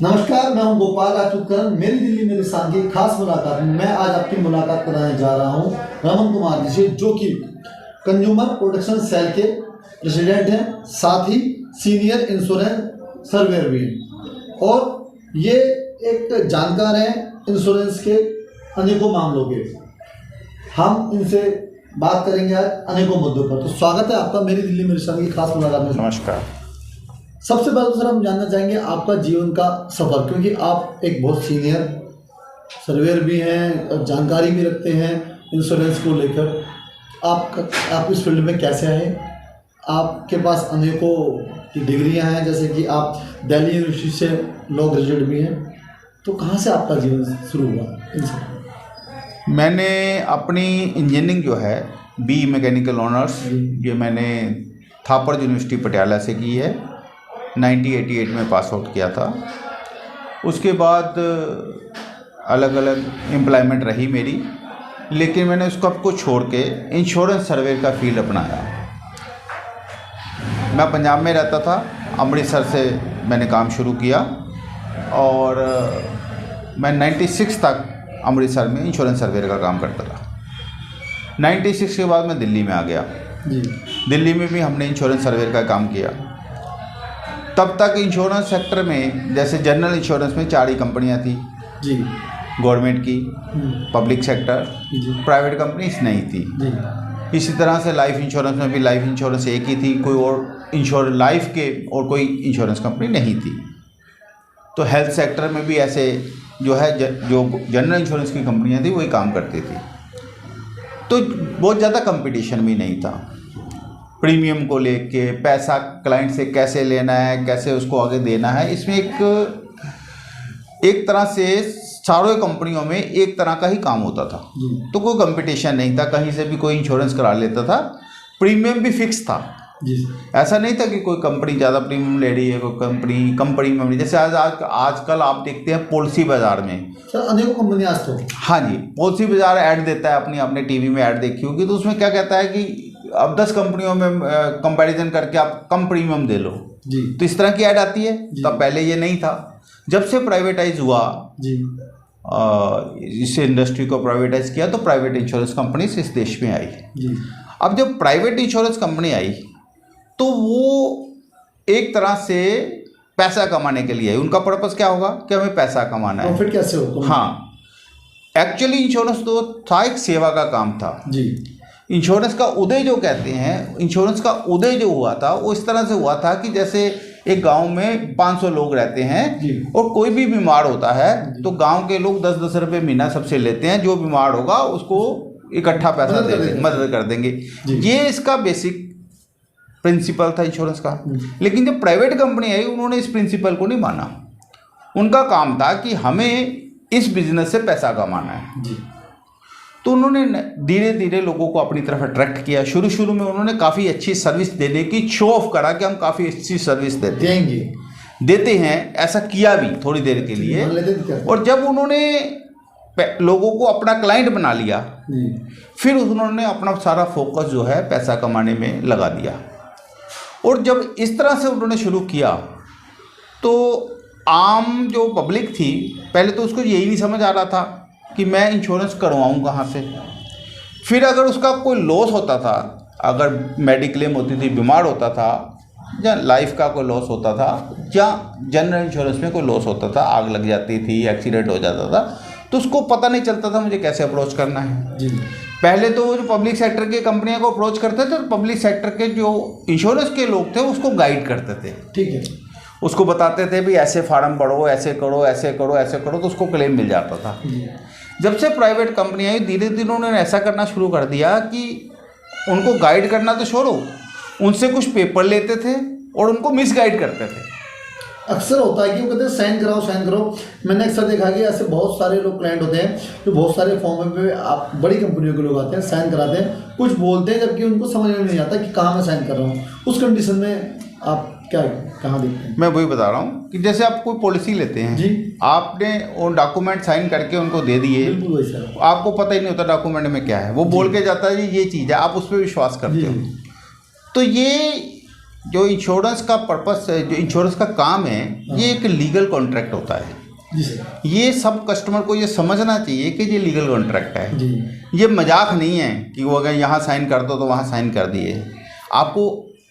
नमस्कार, मैं हूं गोपाल आचुकरण। मेरी दिल्ली में निशान की खास मुलाकात में मैं आज आपकी मुलाकात कराने जा रहा हूं रमन कुमार जी से, जो कि कंज्यूमर प्रोटेक्शन सेल के प्रेसिडेंट हैं, साथ ही सीनियर इंश्योरेंस सर्वेयर भी हैं और ये एक जानकार हैं इंश्योरेंस के अनेकों मामलों के। हम इनसे बात करेंगे आज अनेकों मुद्दों पर। तो स्वागत है आपका मेरी दिल्ली में निशान की खास मुलाकात में। नमस्कार। सबसे पहले तो सर हम जानना चाहेंगे आपका जीवन का सफ़र, क्योंकि आप एक बहुत सीनियर सर्वेयर भी हैं और जानकारी भी रखते हैं इंश्योरेंस को लेकर। आप इस फील्ड में कैसे आए? आपके पास अनेकों की डिग्रियां हैं, जैसे कि आप दिल्ली यूनिवर्सिटी से लॉ ग्रेजुएट भी हैं। तो कहाँ से आपका जीवन शुरू हुआ? मैंने अपनी इंजीनियरिंग जो है बी मैकेनिकल ऑनर्स, ये मैंने थापर यूनिवर्सिटी पटियाला से की है। 1988 में पास आउट किया था। उसके बाद अलग अलग एम्प्लॉयमेंट रही मेरी, लेकिन मैंने उसको आपको छोड़ के इंश्योरेंस सर्वे का फील्ड अपनाया। मैं पंजाब में रहता था, अमृतसर से मैंने काम शुरू किया और मैं 96 तक अमृतसर में इंश्योरेंस सर्वेयर का काम करता था। 96 के बाद मैं दिल्ली में आ गया जी। दिल्ली में भी हमने इंश्योरेंस सर्वेयर का काम किया। तब तक इंश्योरेंस सेक्टर में जैसे जनरल इंश्योरेंस में 4 ही कंपनियां थी जी, गवर्नमेंट की, पब्लिक सेक्टर, प्राइवेट कंपनीज नहीं थी जी। इसी तरह से लाइफ इंश्योरेंस में भी लाइफ इंश्योरेंस एक ही थी, कोई और लाइफ के और कोई इंश्योरेंस कंपनी नहीं थी। तो हेल्थ सेक्टर में भी ऐसे जो है जो जनरल इंश्योरेंस की कंपनियां थी वही काम करती थी। तो बहुत ज़्यादा कंपटीशन भी नहीं था। प्रीमियम को लेके, पैसा क्लाइंट से कैसे लेना है, कैसे उसको आगे देना है, इसमें एक तरह से चारों कंपनियों में एक तरह का ही काम होता था। तो कोई कंपटीशन नहीं था, कहीं से भी कोई इंश्योरेंस करा लेता था। प्रीमियम भी फिक्स था जी। ऐसा नहीं था कि कोई कंपनी ज़्यादा प्रीमियम ले रही है, कोई कंपनी कम प्रीमियम ले। जैसे आजकल आप देखते हैं पॉलिसी बाजार में सर अनेकों कंपनी आज तो हाँ जी, पॉलिसी बाजार ऐड देता है, अपने टीवी में ऐड देखी होगी। तो उसमें क्या कहता है कि अब 10 कंपनियों में कंपैरिजन करके आप कम प्रीमियम दे लो जी। तो इस तरह की ऐड आती है। तब पहले ये नहीं था। जब से प्राइवेटाइज हुआ जी, इस इंडस्ट्री को प्राइवेटाइज किया तो प्राइवेट इंश्योरेंस कंपनी इस देश में आई जी। अब जब प्राइवेट इंश्योरेंस कंपनी आई तो वो एक तरह से पैसा कमाने के लिए आई। उनका पर्पस क्या होगा कि हमें पैसा कमाना है। प्रॉफिट कैसे होगा? हाँ, एक्चुअली इंश्योरेंस तो था एक सेवा का काम था जी। इंश्योरेंस का उदय जो कहते हैं, इंश्योरेंस का उदय जो हुआ था वो इस तरह से हुआ था कि जैसे एक गांव में 500 लोग रहते हैं और कोई भी बीमार होता है तो गांव के लोग 10-10 रुपये महीना सबसे लेते हैं। जो बीमार होगा उसको इकट्ठा पैसा दे देंगे, मदद कर देंगे। ये इसका बेसिक प्रिंसिपल था इंश्योरेंस का। लेकिन जब प्राइवेट कंपनी आई उन्होंने इस प्रिंसिपल को नहीं माना। उनका काम था कि हमें इस बिजनेस से पैसा कमाना है जी। तो उन्होंने धीरे धीरे लोगों को अपनी तरफ अट्रैक्ट किया। शुरू में उन्होंने काफ़ी अच्छी सर्विस देने की शो ऑफ करा कि हम काफ़ी अच्छी सर्विस देते हैं। ऐसा किया भी थोड़ी देर के लिए। और जब उन्होंने लोगों को अपना क्लाइंट बना लिया फिर उन्होंने अपना सारा फोकस जो है पैसा कमाने में लगा दिया। और जब इस तरह से उन्होंने शुरू किया तो आम जो पब्लिक थी पहले तो उसको यही नहीं समझ आ रहा था कि मैं इंश्योरेंस करवाऊँ कहाँ से। फिर अगर उसका कोई लॉस होता था, अगर मेडिक्लेम होती थी, बीमार होता था, या लाइफ का कोई लॉस होता था, या जनरल इंश्योरेंस में कोई लॉस होता था, आग लग जाती थी, एक्सीडेंट हो जाता था, तो उसको पता नहीं चलता था मुझे कैसे अप्रोच करना है जी। पहले तो जो पब्लिक सेक्टर की कंपनियों को अप्रोच करते थे तो पब्लिक सेक्टर के जो इंश्योरेंस के लोग थे उसको गाइड करते थे, ठीक है, उसको बताते थे भी ऐसे फार्म भरो, ऐसे करो, ऐसे करो, ऐसे करो, तो उसको क्लेम मिल जाता था। जब से प्राइवेट कंपनी आई धीरे धीरे उन्होंने ऐसा करना शुरू कर दिया कि उनको गाइड करना तो छोड़ो, उनसे कुछ पेपर लेते थे और उनको मिसगाइड करते थे। अक्सर होता है कि वो कहते हैं साइन कराओ साइन करो। मैंने अक्सर देखा कि ऐसे बहुत सारे लोग क्लाइंट होते हैं जो बहुत सारे फॉर्म पे आप बड़ी कंपनियों के लोग आते हैं, साइन कराते हैं, कुछ बोलते हैं जबकि उनको समझ में नहीं आता कि कहाँ मैं साइन कर रहा हूँ। उस कंडीशन में आप क्या कहाँ देखते हैं? मैं वही बता रहा हूँ कि जैसे आप कोई पॉलिसी लेते हैं जी। आपने वो डॉक्यूमेंट साइन करके उनको दे दिए, बिल्कुल वही सर। आपको पता ही नहीं होता डॉक्यूमेंट में क्या है, वो बोल के जाता है जी ये चीज़ है, आप उस पर विश्वास करते हो। तो ये जो इंश्योरेंस का पर्पस है, जो इंश्योरेंस का काम है, ये एक लीगल कॉन्ट्रैक्ट होता है। जी सर। ये सब कस्टमर को ये समझना चाहिए कि ये लीगल कॉन्ट्रैक्ट है। जी। ये मजाक नहीं है कि वो अगर यहाँ साइन कर दो तो वहाँ साइन कर दिए। आपको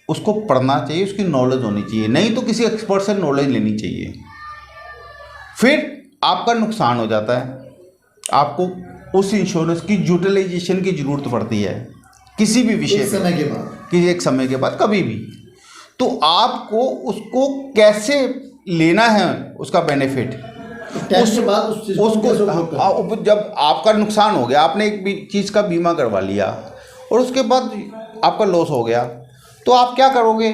उसको पढ़ना चाहिए, उसकी नॉलेज होनी चाहिए, नहीं तो किसी एक्सपर्ट से नॉलेज लेनी चाहिए। फिर आपका नुकसान हो जाता है, आपको उस इंश्योरेंस की यूटिलाइजेशन की ज़रूरत पड़ती है किसी भी विषय एक समय के बाद, कि एक समय के बाद कभी भी। तो आपको उसको कैसे लेना है उसका बेनिफिट, टाइम के बाद उस चीज़ को कैसे उपयोग करें? जब आपका नुकसान हो गया, आपने एक चीज़ का बीमा करवा लिया और उसके बाद आपका लॉस हो गया, तो आप क्या करोगे?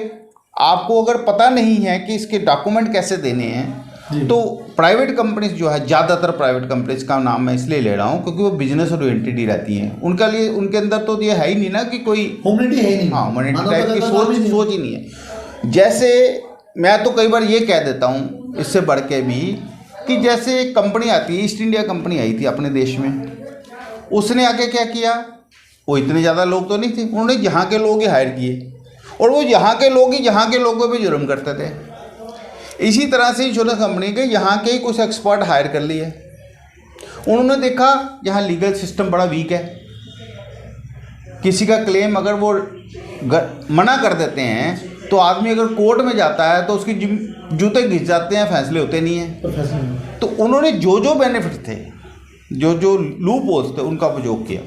आपको अगर पता नहीं है कि इसके डॉक्यूमेंट कैसे देने हैं, तो प्राइवेट कंपनीज जो है, ज़्यादातर प्राइवेट कंपनीज का नाम मैं इसलिए ले रहा हूँ क्योंकि वो बिजनेस ओरिएंटेड ही रहती हैं। उनका लिए उनके अंदर तो ये है ही नहीं ना कि कोई ह्यूमैनिटी है ही नहीं। हाँ ह्यूमैनिटी टाइप की मानवता सोच ही नहीं है। जैसे मैं तो कई बार ये कह देता हूँ इससे बढ़ के भी कि जैसे एक कंपनी आती है, ईस्ट इंडिया कंपनी आई थी अपने देश में, उसने आके क्या किया, वो इतने ज़्यादा लोग तो नहीं थे, उन्होंने यहाँ के लोग ही हायर किए और वो यहाँ के लोग ही यहाँ के लोगों पे जुर्म करते थे। इसी तरह से इंश्योरेंस कंपनी के यहाँ के ही कुछ एक्सपर्ट हायर कर लिए। उन्होंने देखा यहाँ लीगल सिस्टम बड़ा वीक है, किसी का क्लेम अगर वो मना कर देते हैं तो आदमी अगर कोर्ट में जाता है तो उसकी जूते घिस जाते हैं, फैसले होते नहीं हैं। तो उन्होंने जो जो बेनिफिट थे, जो जो लूप होल्स थे, उनका उपयोग किया।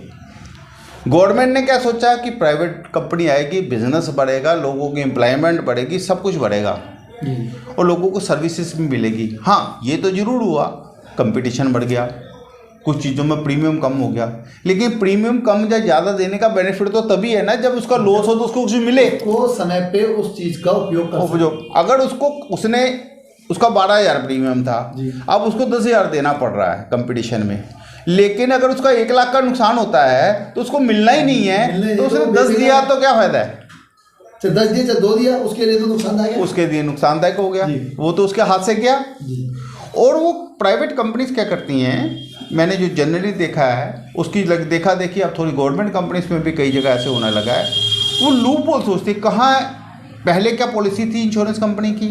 गवर्नमेंट ने क्या सोचा कि प्राइवेट कंपनी आएगी, बिजनेस बढ़ेगा, लोगों की एम्प्लॉयमेंट बढ़ेगी, सब कुछ बढ़ेगा और लोगों को सर्विसेज भी मिलेगी। हाँ, ये तो ज़रूर हुआ, कंपटीशन बढ़ गया, कुछ चीज़ों में प्रीमियम कम हो गया, लेकिन प्रीमियम कम या ज़्यादा देने का बेनिफिट तो तभी है ना जब उसका लॉस हो तो उसको कुछ मिले, को समय पे उस चीज़ का उपयोग कर सके। अगर उसने उसका 12,000 प्रीमियम था, अब उसको 10,000 देना पड़ रहा है कंपटीशन में, लेकिन अगर उसका 1 लाख का नुकसान होता है तो उसको मिलना ही नहीं है, तो उसने 10 दिया तो क्या फायदा है? 10 दिए चाहे 2 दिया, उसके लिए तो नुकसानदायक है, उसके लिए नुकसानदायक हो गया, वो तो उसके हाथ से गया। और वो प्राइवेट कंपनीज क्या करती हैं, मैंने जो जनरली देखा है उसकी देखा देखी अब थोड़ी गवर्नमेंट कंपनीज में भी कई जगह ऐसे होने लगा है, वो लूप होल सोचती। कहाँ पहले क्या पॉलिसी थी इंश्योरेंस कंपनी की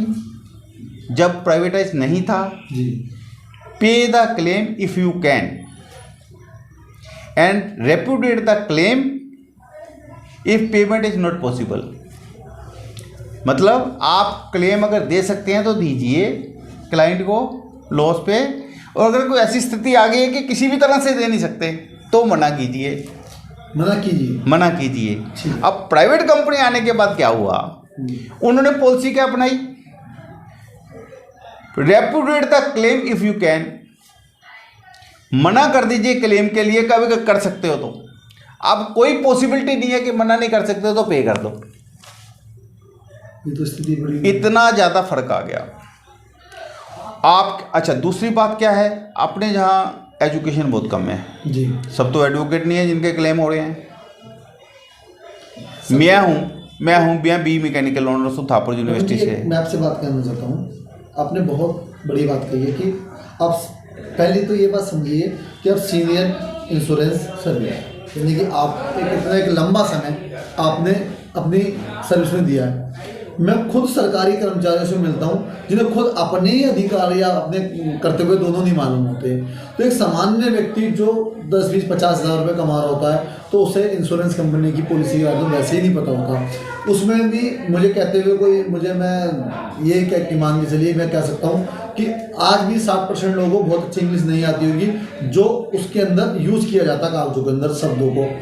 जब प्राइवेटाइज नहीं था? पे the claim if you can and repudiate the claim if payment is not possible. मतलब आप क्लेम अगर दे सकते हैं तो दीजिए क्लाइंट को लॉस पे, और अगर कोई ऐसी स्थिति आ गई है कि किसी भी तरह से दे नहीं सकते तो मना कीजिए। अब प्राइवेट कंपनी आने के बाद क्या हुआ, उन्होंने पॉलिसी क्या अपनाई, repudiate the claim if you can, मना कर दीजिए क्लेम के लिए, कभी कर सकते हो तो। अब कोई पॉसिबिलिटी नहीं है कि मना नहीं कर सकते तो पे कर दो। ये तो स्थिति बड़ी, इतना ज़्यादा फर्क आ गया। आप अच्छा, दूसरी बात क्या है, अपने जहाँ एजुकेशन बहुत कम है जी, सब तो एडवोकेट नहीं है जिनके क्लेम हो रहे हैं। मैं हूँ बी मैकेनिकल ऑनर्स हूँ थापुर यूनिवर्सिटी से। मैं आपसे बात करना चाहता हूँ, आपने बहुत बड़ी बात कही है कि आप पहले तो ये बात समझिए कि आप सीनियर इंश्योरेंस सर्विस, यानी कि आप एक लंबा समय आपने अपनी सर्विस में दिया है। मैं खुद सरकारी कर्मचारियों से मिलता हूँ जिन्हें खुद अपने ही अधिकार या अपने कर्तव्य दोनों नहीं मालूम होते। तो एक सामान्य व्यक्ति जो 10, 20, 50 हज़ार रुपये कमा रहा होता है तो उसे इंश्योरेंस कंपनी की पॉलिसी के बारे में वैसे ही नहीं पता होता। उसमें भी मुझे कहते हुए मैं ये क्या मान के चलिए, मैं कह सकता हूँ कि आज भी 60% लोगों को बहुत अच्छी इंग्लिश नहीं आती होगी जो उसके अंदर यूज़ किया जाता कागजों के अंदर शब्दों को।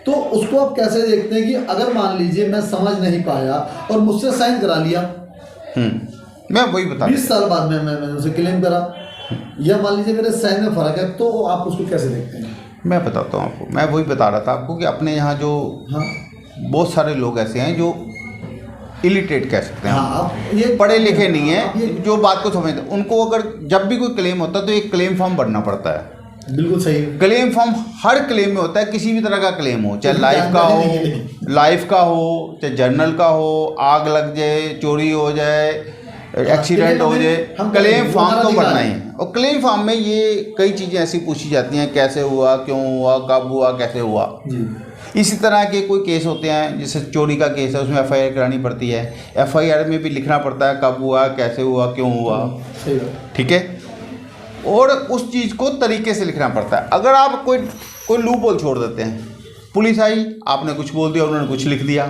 तो उसको आप कैसे देखते हैं कि अगर मान लीजिए मैं समझ नहीं पाया और मुझसे साइन करा लिया, मैं वही बता 20 साल बाद मैंने उसे क्लेम करा, या मान लीजिए मेरे साइन में फ़र्क है, तो आप उसको कैसे देखते हैं? मैं बताता हूँ आपको, मैं वही बता रहा था आपको कि अपने यहाँ जो बहुत सारे लोग ऐसे हैं जो इलिटरेट कह सकते हैं, ये पढ़े लिखे नहीं है, जो बात को समझते, उनको अगर जब भी कोई क्लेम होता है तो एक क्लेम फॉर्म भरना पड़ता है। बिल्कुल सही। क्लेम फॉर्म हर क्लेम में होता है, किसी भी तरह का क्लेम हो, चाहे लाइफ का हो, चाहे जर्नल का हो, आग लग जाए, चोरी हो जाए, एक्सीडेंट हो जाए, क्लेम फॉर्म तो भरना ही है। और क्लेम फॉर्म में ये कई चीज़ें ऐसी पूछी जाती हैं, कैसे हुआ, क्यों हुआ, कब हुआ, कैसे हुआ। इसी तरह के कोई केस होते हैं, जैसे चोरी का केस है, उसमें एफआईआर करानी पड़ती है। एफआईआर में भी लिखना पड़ता है कब हुआ, कैसे हुआ, क्यों हुआ, ठीक है। और उस चीज़ को तरीके से लिखना पड़ता है। अगर आप कोई लूप होल छोड़ देते हैं, पुलिस आई, आपने कुछ बोल दिया, उन्होंने कुछ लिख दिया,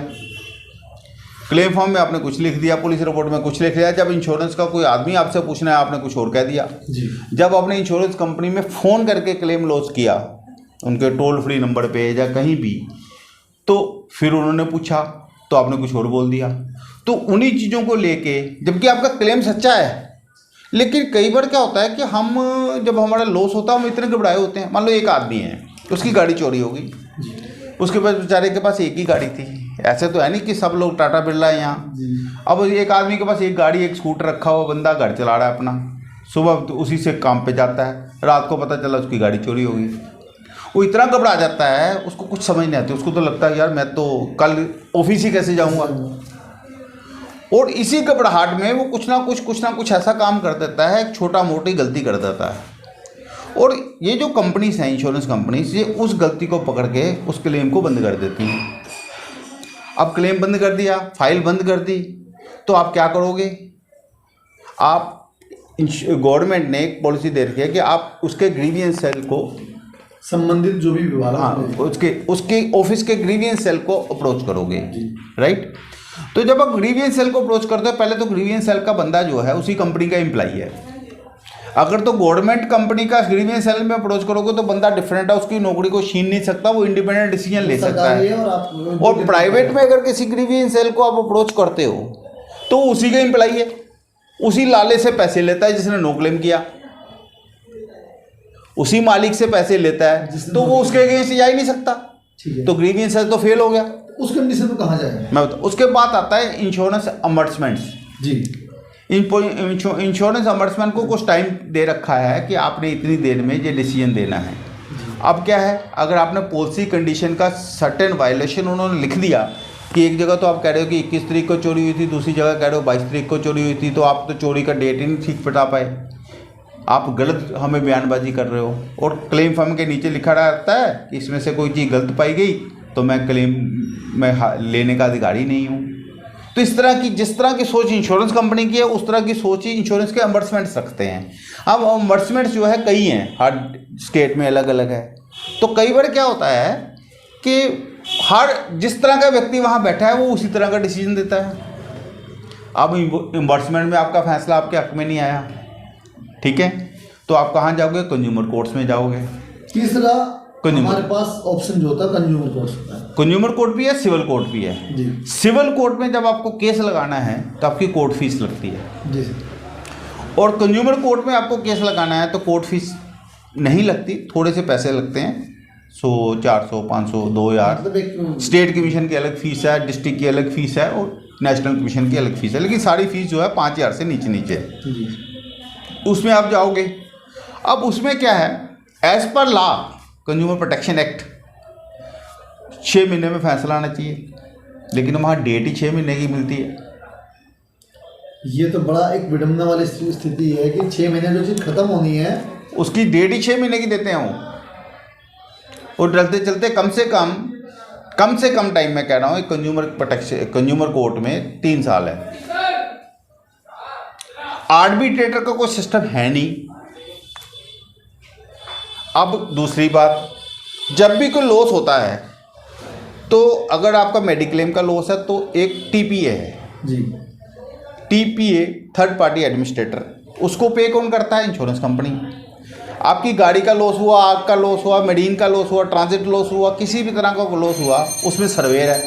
क्लेम फॉर्म में आपने कुछ लिख दिया, पुलिस रिपोर्ट में कुछ लिख दिया, जब इंश्योरेंस का कोई आदमी आपसे पूछना है, आपने कुछ और कह दिया। जब आपने इंश्योरेंस कंपनी में फ़ोन करके क्लेम लॉन्च किया, उनके टोल फ्री नंबर पे या कहीं भी, तो फिर उन्होंने पूछा तो आपने कुछ और बोल दिया। तो उन्हीं चीज़ों को लेके, जबकि आपका क्लेम सच्चा है, लेकिन कई बार क्या होता है कि हम जब हमारा लॉस होता है हम इतने घबराए होते हैं। मान लो एक आदमी है, उसकी गाड़ी चोरी होगी, उसके पास बेचारे के पास एक ही गाड़ी थी, ऐसे तो है नहीं कि सब लोग टाटा बिरला है यहाँ। अब एक आदमी के पास एक गाड़ी, एक स्कूटर रखा हुआ, बंदा घर चला रहा है अपना, सुबह तो उसी से काम पे जाता है, रात को पता चला उसकी गाड़ी चोरी होगी। वो इतना घबरा जाता है, उसको कुछ समझ नहीं आती, उसको तो लगता है यार मैं तो कल ऑफिस ही कैसे जाऊँगा। और इसी घबराहट में वो कुछ ना कुछ ऐसा काम कर देता है, एक छोटा मोटी गलती कर देता है। और ये जो कंपनीज हैं, इंश्योरेंस कंपनीज, ये उस गलती को पकड़ के उस क्लेम को बंद कर देती हैं। अब क्लेम बंद कर दिया, फाइल बंद कर दी, तो आप क्या करोगे? आप गवर्नमेंट ने एक पॉलिसी दे रखी है कि आप उसके ग्रीवियंस सेल को, संबंधित जो भी विभाग, हाँ, उसके ऑफिस के ग्रीवियंस सेल को अप्रोच करोगे, राइट। तो जब आप ग्रीवियंस सेल को अप्रोच करते हो, पहले तो ग्रीवियंस सेल का बंदा जो है उसी कंपनी का एम्प्लॉई है। अगर तो गवर्नमेंट कंपनी का ग्रीवियंस सेल में अप्रोच करोगे तो बंदा डिफरेंट है, उसकी नौकरी को छीन नहीं सकता, वो इंडिपेंडेंट डिसीजन ले सकता है। और प्राइवेट में अगर किसी ग्रीवियंस सेल को आप अप्रोच करते हो तो उसी का एम्प्लॉई है, उसी लाले से पैसे लेता है जिसने नो क्लेम किया, उसी मालिक से पैसे लेता है, तो वो उसके अगेंस्ट जा ही नहीं सकता। तो ग्रीवियंस सेल तो फेल हो गया। उस कंडीशन में कहाँ जाएगा? मैं बताऊँ, उसके बाद आता है इंश्योरेंस अमर्समेंट्स। जी, इंश्योरेंस अमर्समेंट को कुछ टाइम दे रखा है कि आपने इतनी देर में ये डिसीजन देना है। अब क्या है, अगर आपने पॉलिसी कंडीशन का सर्टेन वायलेशन उन्होंने लिख दिया कि एक जगह तो आप कह रहे हो कि 21 तारीख को चोरी हुई थी, दूसरी जगह कह रहे हो 22 तारीख को चोरी हुई थी, तो आप तो चोरी का डेट ही नहीं ठीक बता पाए, आप गलत हमें बयानबाजी कर रहे हो। और क्लेम फॉर्म के नीचे लिखा रहता है कि इसमें से कोई चीज़ गलत पाई गई तो मैं क्लेम में लेने का अधिकारी नहीं हूँ। तो इस तरह की, जिस तरह की सोच इंश्योरेंस कंपनी की है, उस तरह की सोच ही इंश्योरेंस के अमर्समेंट्स रखते हैं। अब अमर्समेंट्स जो है कई हैं, हर स्टेट में अलग अलग है। तो कई बार क्या होता है कि हर जिस तरह का व्यक्ति वहाँ बैठा है वो उसी तरह का डिसीजन देता है। अब अमर्समेंट में आपका फैसला आपके हक में नहीं आया, ठीक है, तो आप कहाँ जाओगे? कंज्यूमर कोर्ट्स में जाओगे। तीसरा हमारे पास ऑप्शन जो होता है कंज्यूमर कोर्ट होता है। कंज्यूमर कोर्ट भी है, सिविल कोर्ट भी है जी। सिविल कोर्ट में जब आपको केस लगाना है तो आपकी कोर्ट फीस लगती है जी। और कंज्यूमर कोर्ट में आपको केस लगाना है तो कोर्ट फीस नहीं लगती, थोड़े से पैसे लगते हैं, 100, 400, 500, 2000। मतलब स्टेट कमीशन की अलग फीस है, डिस्ट्रिक्ट की अलग फीस है और नेशनल कमीशन की अलग फीस है, लेकिन सारी फीस जो है 5000 से नीचे नीचे है। उसमें आप जाओगे। अब उसमें क्या है, as per law consumer protection act 6 महीने में फैसला आना चाहिए, लेकिन वहाँ डेट ही 6 महीने की मिलती है। ये तो बड़ा एक विडंबना वाली स्थिति है कि 6 महीने जो चीज़ खत्म होनी है उसकी डेट ही 6 महीने की देते हैं वो, और चलते चलते कम से कम टाइम में कह रहा हूँ, कंज्यूमर कोर्ट में 3 साल है। आर्बिट्रेटर का कोई सिस्टम है नहीं। अब दूसरी बात, जब भी कोई लॉस होता है तो अगर आपका मेडिक्लेम का लॉस है तो एक टीपीए है जी। टीपीए थर्ड पार्टी एडमिनिस्ट्रेटर, उसको पे कौन करता है? Insurance company. आपकी गाड़ी का लॉस हुआ, आग का लॉस हुआ, मेडिन का लॉस हुआ, ट्रांजिट लॉस हुआ, किसी भी तरह का लॉस हुआ, उसमें सर्वेयर है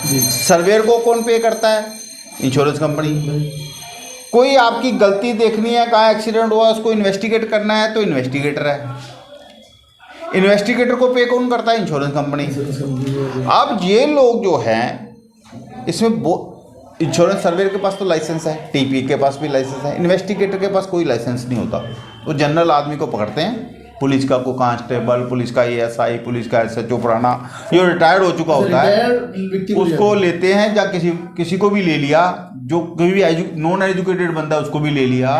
जी। सर्वेयर को कौन पे करता है? Insurance company. कोई आपकी गलती देखनी है, कहाँ एक्सीडेंट हुआ, उसको इन्वेस्टिगेट करना है तो इन्वेस्टिगेटर है। इन्वेस्टिगेटर को पे कौन करता है? Insurance company. अब ये लोग जो हैं इसमें इंश्योरेंस सर्वेयर के पास तो लाइसेंस है, टीपी के पास भी लाइसेंस है, इन्वेस्टिगेटर के पास कोई लाइसेंस नहीं होता। वो जनरल आदमी को पकड़ते हैं, पुलिस का कोई कांस्टेबल, पुलिस का एएसआई, पुलिस का एसएचओ पुराना जो रिटायर्ड हो चुका होता है, उसको लेते हैं, या किसी को भी ले लिया, जो कोई भी नॉन एजुकेटेड बंदा उसको भी ले लिया,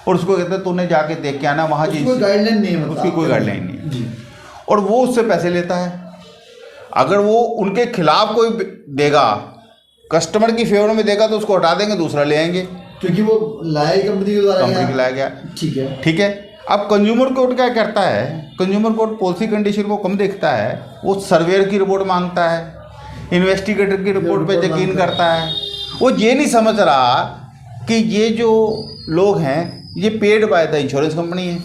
और उसको कहते हैं तूने जाके देख के आना वहाँ जी, गाइडलाइन नहीं है, उसकी कोई गाइडलाइन नहीं है, और वो उससे पैसे लेता है। अगर वो उनके खिलाफ कोई देगा, कस्टमर की फेवर में देगा, तो उसको हटा देंगे, दूसरा ले आएंगे, क्योंकि वो लाए कंपनी के द्वारा, कंपनी के लाया गया। ठीक है। अब कंज्यूमर कोर्ट क्या करता है, कंज्यूमर कोर्ट पॉलिसी कंडीशन को कम देखता है, वो सर्वेयर की रिपोर्ट मांगता है, इन्वेस्टिगेटर की रिपोर्ट पे यकीन करता है। वो ये नहीं समझ रहा कि ये जो लोग हैं ये paid by the insurance company है।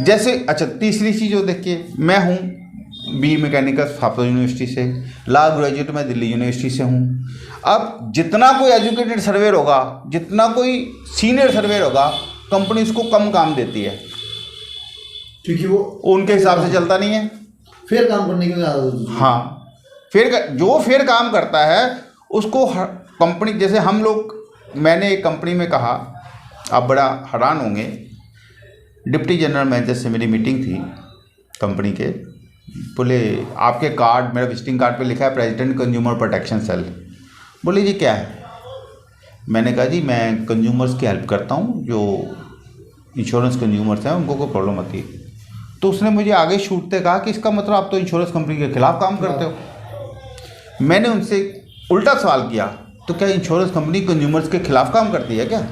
जैसे अच्छा, तीसरी चीज़ जो देखिए, मैं हूँ बी मैकेनिकल हापुड़ यूनिवर्सिटी से, लॉ ग्रेजुएट मैं दिल्ली यूनिवर्सिटी से हूँ। अब जितना कोई एजुकेटेड सर्वेयर होगा, जितना कोई सीनियर सर्वेयर होगा, कंपनी उसको कम काम देती है, क्योंकि वो उनके हिसाब से चलता नहीं है, फिर काम करने की आदत होती है। हाँ, फिर काम करता है उसको कंपनी, जैसे हम लोग, मैंने एक कंपनी में कहा, आप बड़ा हैरान होंगे, डिप्टी जनरल मैनेजर से मेरी मीटिंग थी कंपनी के, बोले आपके कार्ड, मेरा विजिटिंग कार्ड पे लिखा है प्रेसिडेंट कंज्यूमर प्रोटेक्शन सेल। बोले जी क्या है? मैंने कहा जी मैं कंज्यूमर्स की हेल्प करता हूँ, जो इंश्योरेंस कंज्यूमर्स हैं उनको कोई प्रॉब्लम आती है। तो उसने मुझे आगे छूटते कहा कि इसका मतलब आप तो इंश्योरेंस कंपनी के खिलाफ काम करते हो। मैंने उनसे उल्टा सवाल किया, तो क्या इंश्योरेंस कंपनी कंज्यूमर्स के खिलाफ काम करती है क्या?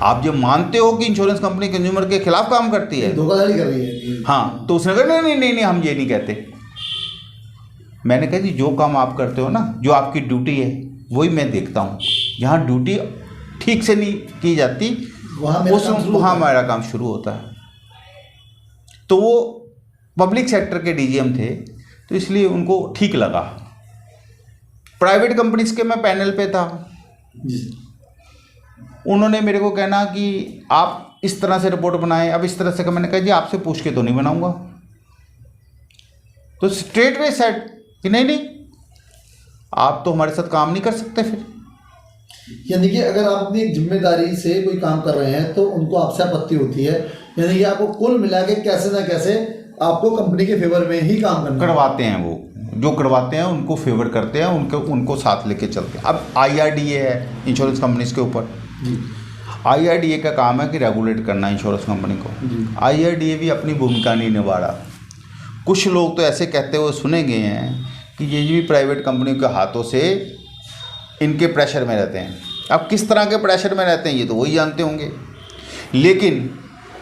आप जो मानते हो कि इंश्योरेंस कंपनी कंज्यूमर के खिलाफ काम करती है, धोखाधड़ी कर रही है। हाँ, तो उसने कहा नहीं हम ये नहीं कहते। मैंने कहा जी जो काम आप करते हो ना, जो आपकी ड्यूटी है, वही मैं देखता हूँ। जहाँ ड्यूटी ठीक से नहीं की जाती वहाँ मेरा काम शुरू होता है। तो वो पब्लिक सेक्टर के डीजीएम थे, तो इसलिए उनको ठीक लगा। प्राइवेट कंपनीज के मैं पैनल पे था, उन्होंने मेरे को कहना कि आप इस तरह से रिपोर्ट बनाएं, अब इस तरह से। मैंने कहा जी आपसे पूछ के तो नहीं बनाऊंगा। तो स्ट्रेट वे सेट कि नहीं आप तो हमारे साथ काम नहीं कर सकते। फिर यानी कि अगर आप अपनी जिम्मेदारी से कोई काम कर रहे हैं तो उनको आपसे आपत्ति होती है, यानी कि आपको कुल मिला के कैसे ना कैसे आपको कंपनी के फेवर में ही काम करना करवाते हैं। वो जो करवाते हैं उनको फेवर करते हैं, उनको साथ लेके चलते हैं। अब IRDA है इंश्योरेंस कंपनीज के ऊपर। IRDA का काम है कि रेगुलेट करना इंश्योरेंस कंपनी को। IRDA भी अपनी भूमिका नहीं निभा रहा। कुछ लोग तो ऐसे कहते हुए सुने गए हैं कि ये भी प्राइवेट कंपनियों के हाथों से इनके प्रेशर में रहते हैं। अब किस तरह के प्रेशर में रहते हैं ये तो वही जानते होंगे, लेकिन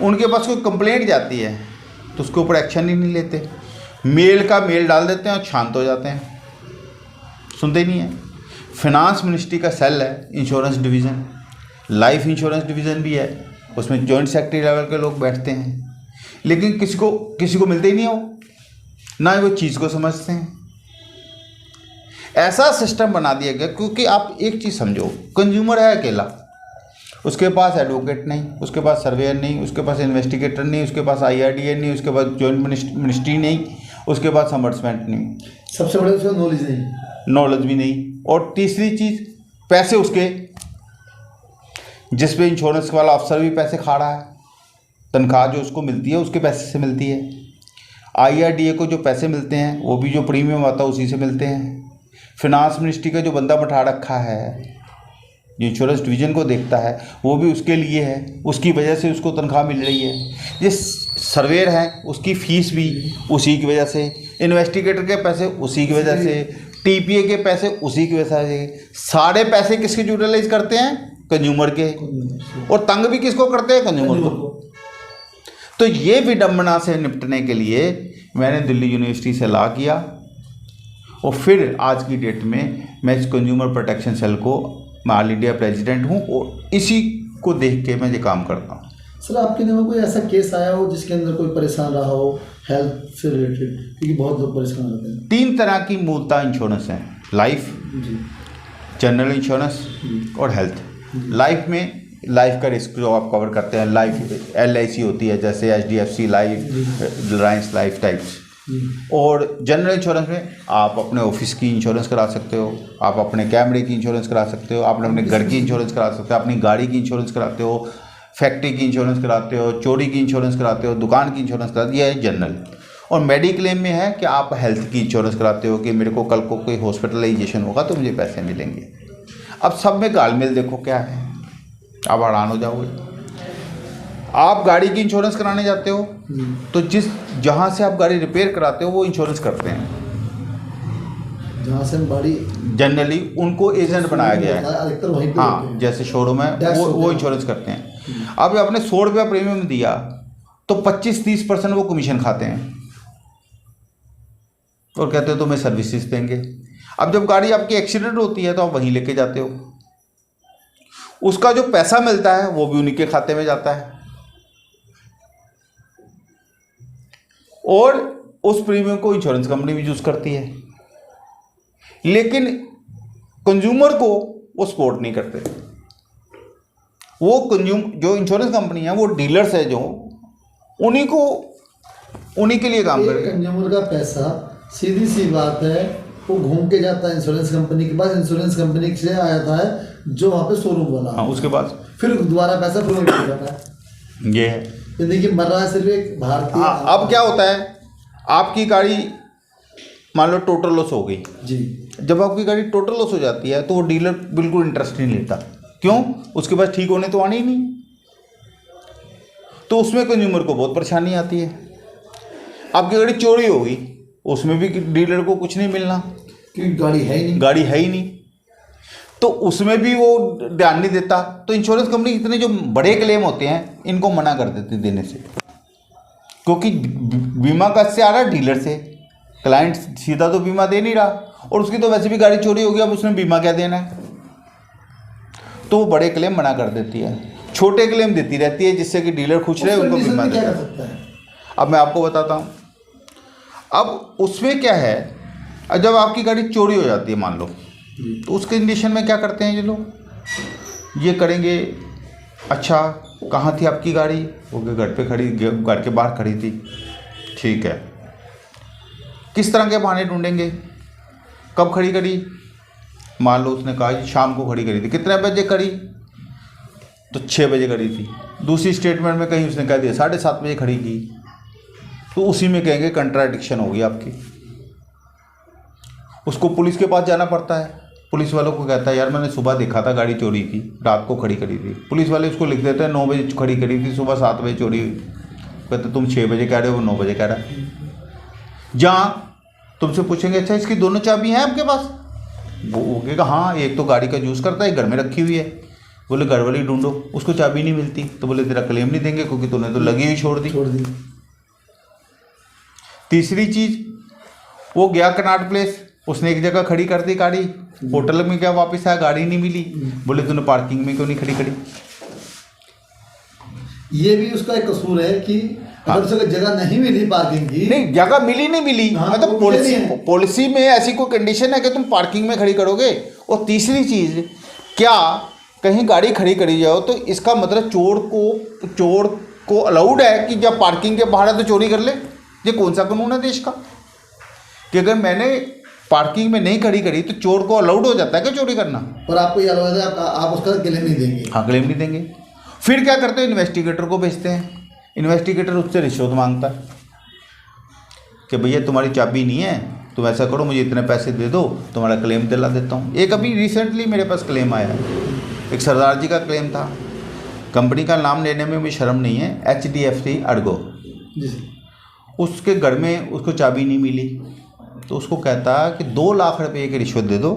उनके पास कोई कंप्लेंट जाती है तो उसके ऊपर एक्शन ही नहीं लेते। मेल का मेल डाल देते हैं और शांत हो जाते हैं, सुनते ही नहीं है। फिनांस मिनिस्ट्री का सेल है insurance division, life insurance division भी है, उसमें जॉइंट सेक्रेटरी लेवल के लोग बैठते हैं, लेकिन किसी को मिलते ही नहीं हो, ना ही वो चीज़ को समझते हैं। ऐसा सिस्टम बना दिया गया, क्योंकि आप एक चीज़ समझो, कंज्यूमर है अकेला, उसके पास एडवोकेट नहीं, उसके पास सर्वेयर नहीं, उसके पास इन्वेस्टिगेटर नहीं, उसके पास IRDA नहीं, उसके पास जॉइंट मिनिस्ट्री नहीं, उसके पास समर्समेंट नहीं, सबसे बड़े उसका नॉलेज भी नहीं। और तीसरी चीज़, पैसे उसके, जिस पे इंश्योरेंस वाला अफसर भी पैसे खा रहा है, तनख्वाह जो उसको मिलती है उसके पैसे से मिलती है। IRDA को जो पैसे मिलते हैं वो भी जो प्रीमियम आता है उसी से मिलते हैं। फिनांस मिनिस्ट्री का जो बंदा बैठा रखा है जो इंश्योरेंस डिवीज़न को देखता है वो भी उसके लिए है, उसकी वजह से उसको तनख्वाह मिल रही है। ये सर्वेयर हैं उसकी फ़ीस भी उसी की वजह से, इन्वेस्टिगेटर के पैसे उसी की वजह से, TPA के पैसे उसी की वजह से। सारे पैसे किसके यूटिलाइज करते हैं? कंज्यूमर के। और तंग भी किसको करते हैं? कंज्यूमर को। तो ये विडंबना से निपटने के लिए मैंने दिल्ली यूनिवर्सिटी से लॉ किया, और फिर आज की डेट में मैं इस कंज्यूमर प्रोटेक्शन सेल को, मैं ऑल इंडिया प्रेसिडेंट हूँ, और इसी को देख के मैं ये काम करता हूँ। सर आपके दिमाग में कोई ऐसा केस आया हो जिसके अंदर कोई परेशान रहा हो हेल्थ से रिलेटेड? क्योंकि बहुत लोग परेशान रहते हैं। 3 तरह की मूलतः इंश्योरेंस है, लाइफ, जनरल इंश्योरेंस और हेल्थ। लाइफ में लाइफ का रिस्क जो आप कवर करते हैं, लाइफ LIC होती है, जैसे HDFC life, Reliance life types. और जनरल इंश्योरेंस में आप अपने ऑफिस की इंश्योरेंस करा सकते हो, आप अपने कैमरे की इंश्योरेंस करा सकते हो, आप अपने घर की इंश्योरेंस करा सकते हो, अपनी गाड़ी की इंश्योरेंस कराते हो, फैक्ट्री की इंश्योरेंस कराते हो, चोरी की इंश्योरेंस कराते हो, दुकान की इंश्योरेंस कराते हो, ये है जनरल। और मेडिक्लेम में है कि आप हेल्थ की इंश्योरेंस कराते हो कि मेरे को कल को कोई हॉस्पिटलाइजेशन होगा तो मुझे पैसे मिलेंगे। अब सब में गालमेल देखो क्या है, आप हैरान हो जाओगे। आप गाड़ी की इंश्योरेंस कराने जाते हो तो जहाँ से आप गाड़ी रिपेयर कराते हो वो इंश्योरेंस करते हैं, जहाँ से हम गाड़ी जनरली उनको एजेंट बनाया गया है, अधिकतर वहीं पे होते हाँ, हैं। जैसे शोरूम है टैक्स होते वो हैं। इंश्योरेंस करते हैं। अब आपने 100 रुपया प्रीमियम दिया तो 25-30% वो कमीशन खाते हैं और कहते हो तुम्हें सर्विसेज देंगे। अब जब गाड़ी आपकी एक्सीडेंट होती है तो आप वहीं लेके जाते हो, उसका जो पैसा मिलता है वो भी उन्हीं के खाते में जाता है और उस प्रीमियम को इंश्योरेंस कंपनी भी यूज करती है, लेकिन कंज्यूमर को वो सपोर्ट नहीं करते। वो जो इंश्योरेंस कंपनी है वो डीलर्स है जो उन्हीं के लिए काम करेगा। कंज्यूमर का पैसा सीधी सी बात है वो घूम के जाता है इंश्योरेंस कंपनी के पास, इंश्योरेंस कंपनी से आ जाता है जो वहाँ पे शोरूम वाला, हाँ, उसके बाद फिर दोबारा पैसा प्रोवाइड हो जाता है। ये है, तो देखिए मर रहा है सिर्फ एक भारतीय। हाँ। अब क्या होता है, आपकी गाड़ी मान लो टोटल लॉस हो गई जी, जब आपकी गाड़ी टोटल लॉस हो जाती है तो वो डीलर बिल्कुल इंटरेस्ट नहीं लेता, क्यों? उसके पास ठीक होने तो आनी ही नहीं, तो उसमें कंज्यूमर को बहुत परेशानी आती है। आपकी गाड़ी चोरी हो गई उसमें भी डीलर को कुछ नहीं मिलना क्योंकि गाड़ी है ही नहीं, गाड़ी है ही नहीं, तो उसमें भी वो ध्यान नहीं देता। तो इंश्योरेंस कंपनी इतने जो बड़े क्लेम होते हैं इनको मना कर देती देने से, क्योंकि बीमा का से आ रहा है डीलर से, क्लाइंट सीधा तो बीमा दे नहीं रहा और उसकी तो वैसे भी गाड़ी चोरी हो गई, अब उसने बीमा क्या देना है, तो वो बड़े क्लेम मना कर देती है, छोटे क्लेम देती रहती है जिससे कि डीलर खुश रहे, उनको बीमा क्या देता कर है। सकता है? अब मैं आपको बताता हूँ, अब उसमें क्या है, जब आपकी गाड़ी चोरी हो जाती है मान लो, तो उस कंडीशन में क्या करते हैं ये लोग, ये करेंगे, अच्छा कहाँ थी आपकी गाड़ी, वो घर पे खड़ी, घर के बाहर खड़ी थी, ठीक है, किस तरह के बहाने ढूंढेंगे, कब खड़ी करी, मान लो उसने कहा शाम को खड़ी करी थी, कितने बजे करी, तो 6 बजे करी थी। दूसरी स्टेटमेंट में कहीं उसने कह दिया 7:30 बजे खड़ी की, तो उसी में कहेंगे कंट्राडिक्शन होगी आपकी। उसको पुलिस के पास जाना पड़ता है, पुलिस वालों को कहता है यार मैंने सुबह देखा था गाड़ी चोरी थी, रात को खड़ी करी थी, पुलिस वाले उसको लिख देते हैं 9 बजे खड़ी करी थी, सुबह 7 बजे चोरी हुई, कहते तुम 6 बजे कह रहे हो, वो 9 बजे कह रहा है। जहाँ तुमसे पूछेंगे अच्छा इसकी दोनों चाबी हैं आपके पास, वो कहेगा हाँ, एक तो गाड़ी का यूज़ करता है, घर में रखी हुई है, बोले घर वाली ढूंढो, उसको चाबी नहीं मिलती, तो बोले तेरा क्लेम नहीं देंगे क्योंकि तूने तो लगी हुई छोड़ दी। तीसरी चीज़, वो गया कनाट प्लेस, उसने एक जगह खड़ी कर दी गाड़ी, होटल में क्या वापस आया, गाड़ी नहीं मिली, बोले तूने पार्किंग में क्यों नहीं खड़ी करी। ये भी उसका एक कसूर है कि अगर उसे जगह नहीं मिली पार्किंग की, नहीं जगह मिली नहीं मिली, हाँ, मतलब पॉलिसी में ऐसी कोई कंडीशन है कि तुम पार्किंग में खड़ी करोगे। और तीसरी चीज़, क्या कहीं गाड़ी खड़ी करी जाओ तो इसका मतलब चोर को अलाउड है कि जब पार्किंग के बाहर है तो चोरी कर ले? ये कौन सा कानून है देश का कि अगर मैंने पार्किंग में नहीं खड़ी करी तो चोर को अलाउड हो जाता है क्या चोरी करना? और आपको ये अलाउड है, आप उसका क्लेम नहीं देंगे। हाँ, क्लेम नहीं देंगे। फिर क्या करते हैं, इन्वेस्टिगेटर को भेजते हैं, इन्वेस्टिगेटर उससे रिश्वत मांगता है कि भैया तुम्हारी चाबी नहीं है, तुम ऐसा करो मुझे इतने पैसे दे दो, तुम्हारा क्लेम दिला देता हूँ। एक अभी रिसेंटली मेरे पास क्लेम आया है, एक सरदार जी का क्लेम था, कंपनी का नाम लेने में मुझे शर्म नहीं है, HDFC अडगो। उसके घर में उसको चाबी नहीं मिली, तो उसको कहता कि 2 लाख रुपए की रिश्वत दे दो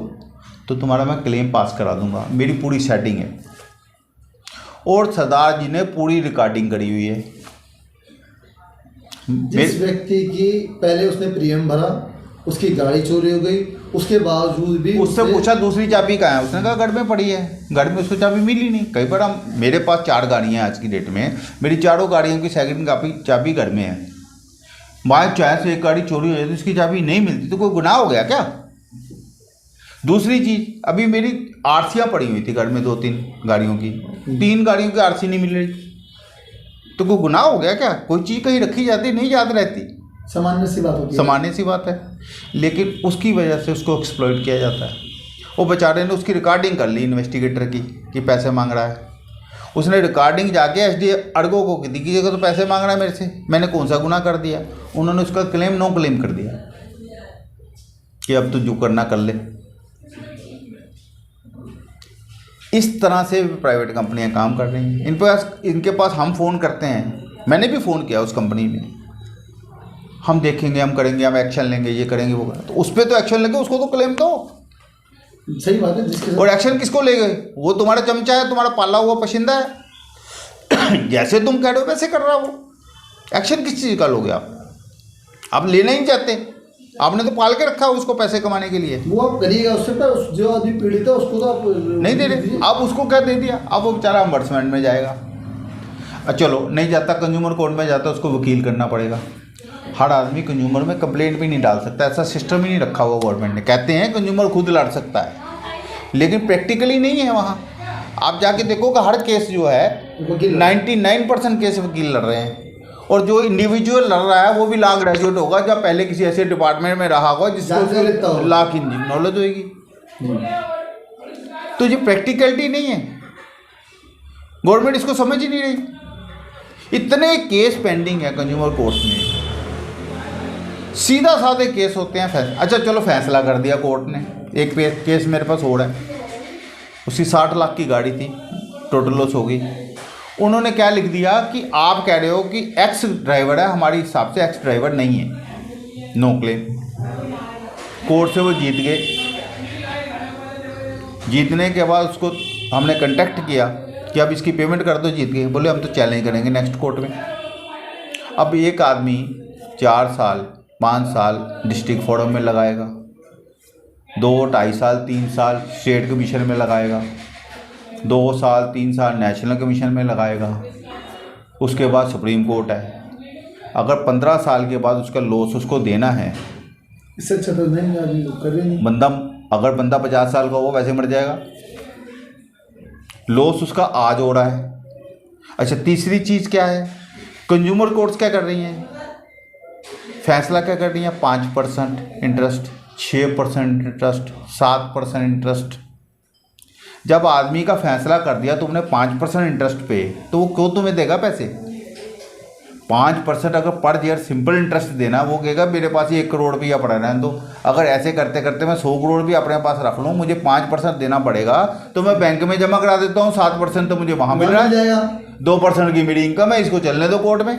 तो तुम्हारा मैं क्लेम पास करा दूंगा, मेरी पूरी सेटिंग है। और सरदार जी ने पूरी रिकॉर्डिंग करी हुई है। जिस व्यक्ति की पहले उसने प्रीमियम भरा, उसकी गाड़ी चोरी हो गई, उसके बावजूद भी उससे पूछा दूसरी चाबी कहाँ है, उसने कहा घर में पड़ी है, घर में उसको चाबी मिली नहीं। कई बार मेरे पास 4 गाड़ियाँ हैं आज की डेट में, मेरी चारों गाड़ियों की सेकंड चाबी घर में है, बाय चांस एक गाड़ी चोरी हो जाती तो उसकी चाबी नहीं मिलती तो कोई गुनाह हो गया क्या? दूसरी चीज़, अभी मेरी आरसियाँ पड़ी हुई थी घर में 2-3 गाड़ियों की, 3 गाड़ियों की आरसी नहीं मिल रही, तो कोई गुनाह हो गया क्या? कोई चीज़ कहीं रखी जाती नहीं याद रहती, सामान्य सी बात होती है, सामान्य सी बात है, लेकिन उसकी वजह से उसको एक्सप्लॉइट किया जाता है। वो बेचारे ने उसकी रिकॉर्डिंग कर ली इन्वेस्टिगेटर की कि पैसे मांग रहा है, उसने रिकॉर्डिंग जाके एसडी अडगो को दी कि तो पैसे मांग रहा है मेरे से, मैंने कौन सा गुनाह कर दिया। उन्होंने उसका क्लेम नो क्लेम कर दिया कि अब तो जो करना कर ले। इस तरह से प्राइवेट कंपनियां काम कर रही हैं। इनके पास हम फ़ोन करते हैं, मैंने भी फ़ोन किया उस कंपनी में, हम देखेंगे, हम करेंगे, हम एक्शन लेंगे, ये करेंगे, वो करेंगे। तो उस पर तो एक्शन लेंगे, उसको तो क्लेम दो। सही बात है। और एक्शन किसको ले गए? वो तुम्हारा चमचा है, तुम्हारा पाला हुआ पसंदा है। जैसे तुम कह रहे हो वैसे कर रहा हो। एक्शन किस चीज़ का लोगे आप लेना ही नहीं चाहते। आपने तो पाल के रखा है उसको पैसे कमाने के लिए। वो आप करिएगा उससे, पर जो आदमी पीड़ित है उसको तो आप नहीं दे रहे। आप उसको क्या दे दिया, अब वो बेचारा अम्बर्समेंट में जाएगा। चलो नहीं जाता, कंज्यूमर कोर्ट में जाता, उसको वकील करना पड़ेगा। हर आदमी कंज्यूमर में कंप्लेंट भी नहीं डाल सकता, ऐसा सिस्टम ही नहीं रखा हुआ गवर्नमेंट ने। कहते हैं कंज्यूमर खुद लड़ सकता है, लेकिन प्रैक्टिकली नहीं है वहाँ। आप जाके देखो कि हर केस जो है 99% केस वकील लड़ रहे हैं, और जो इंडिविजुअल लड़ रहा है वो भी लॉ ग्रेजुएट होगा, जब पहले किसी ऐसे डिपार्टमेंट में रहा होगा जिसको लॉ की नॉलेज होगी। तो ये प्रैक्टिकलिटी नहीं है, गवर्नमेंट इसको समझ ही नहीं रही। इतने केस पेंडिंग है कंज्यूमर कोर्ट में, सीधा साधे केस होते हैं। अच्छा चलो फैसला कर दिया कोर्ट ने। एक केस मेरे पास हो रहा है, उसकी 60 लाख की गाड़ी थी, टोटल लॉस हो गई। उन्होंने क्या लिख दिया कि आप कह रहे हो कि एक्स ड्राइवर है, हमारे हिसाब से एक्स ड्राइवर नहीं है, नो क्लेम। कोर्ट से वो जीत गए। जीतने के बाद उसको हमने कांटेक्ट किया कि अब इसकी पेमेंट कर दो, जीत गए। बोले हम तो चैलेंज करेंगे नेक्स्ट कोर्ट में। अब एक आदमी 4 साल 5 साल डिस्ट्रिक्ट फोरम में लगाएगा, 2-2.5 साल 3 साल स्टेट कमीशन में लगाएगा, 2 साल 3 साल नेशनल कमीशन में लगाएगा। उसके बाद सुप्रीम कोर्ट है। अगर 15 साल के बाद उसका लॉस उसको देना है, इससे अच्छा तो नहीं आदमी करे नहीं। अगर बंदा 50 साल का हो वैसे मर जाएगा। लॉस उसका आज हो रहा है। अच्छा तीसरी चीज़ क्या है, कंज्यूमर कोर्ट्स क्या कर रही हैं, फैसला क्या कर रही हैं, 5% इंटरेस्ट, 6% इंटरेस्ट, 7% इंटरेस्ट। जब आदमी का फैसला कर दिया तुमने 5% इंटरेस्ट पे, तो वो क्यों तुम्हें देगा पैसे? 5% अगर पर ईयर सिंपल इंटरेस्ट देना, वो कहेगा मेरे पास ये 1 करोड़ रुपया पड़ा रहने दो। अगर ऐसे करते करते मैं 100 करोड़ भी अपने पास रख लूँ, मुझे 5% देना पड़ेगा, तो मैं बैंक में जमा करा देता हूँ। 7% तो मुझे वहाँ मिल रहा है, 2% की मेरी इनकम है, इसको चलने दो कोर्ट में।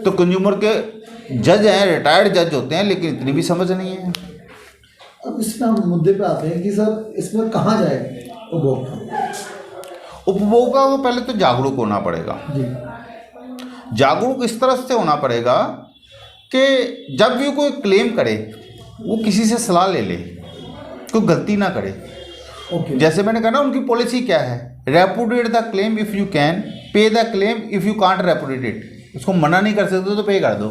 तो कंज्यूमर के जज हैं, रिटायर्ड जज होते हैं, लेकिन इतनी भी समझ नहीं है। अब इस मुद्दे पे आते हैं कि सर इसमें कहाँ जाए उपभोक्ता? उपभोक्ता को पहले तो जागरूक होना पड़ेगा जी। जागरूक इस तरह से होना पड़ेगा कि जब भी कोई क्लेम करे वो किसी से सलाह ले ले, कोई गलती ना करे। ओके। जैसे मैंने कहा ना, उनकी पॉलिसी क्या है, repudiate the claim if you can, pay the claim if you can't repudiate it. उसको मना नहीं कर सकते तो पे कर दो।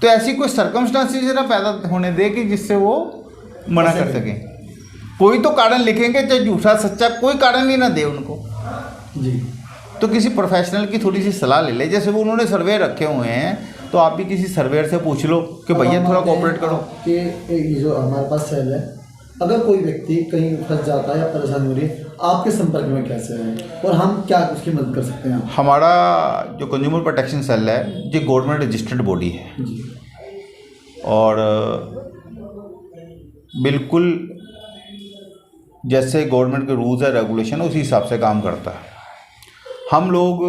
तो ऐसी कोई सर्कमस्टांसेस ना पैदा होने दे कि जिससे वो मना कर सके। कोई तो कारण लिखेंगे, चाहे झूठा सच्चा, कोई कारण ही ना दे उनको जी। तो किसी प्रोफेशनल की थोड़ी सी सलाह ले ले। जैसे वो उन्होंने सर्वे रखे हुए हैं, तो आप भी किसी सर्वेयर से पूछ लो कि भैया थोड़ा कोऑपरेट करो। कि ये जो हमारे पास सेल है, अगर कोई व्यक्ति कहीं फंस जाता है या परेशानी हो रही है, आपके संपर्क में कैसे है और हम क्या उसकी मदद कर सकते हैं? हमारा जो कंज्यूमर प्रोटेक्शन सेल है, ये गवर्नमेंट रजिस्टर्ड बॉडी है जी। और बिल्कुल जैसे गवर्नमेंट के रूल्स है, रेगुलेशन है, उसी हिसाब से काम करता है। हम लोग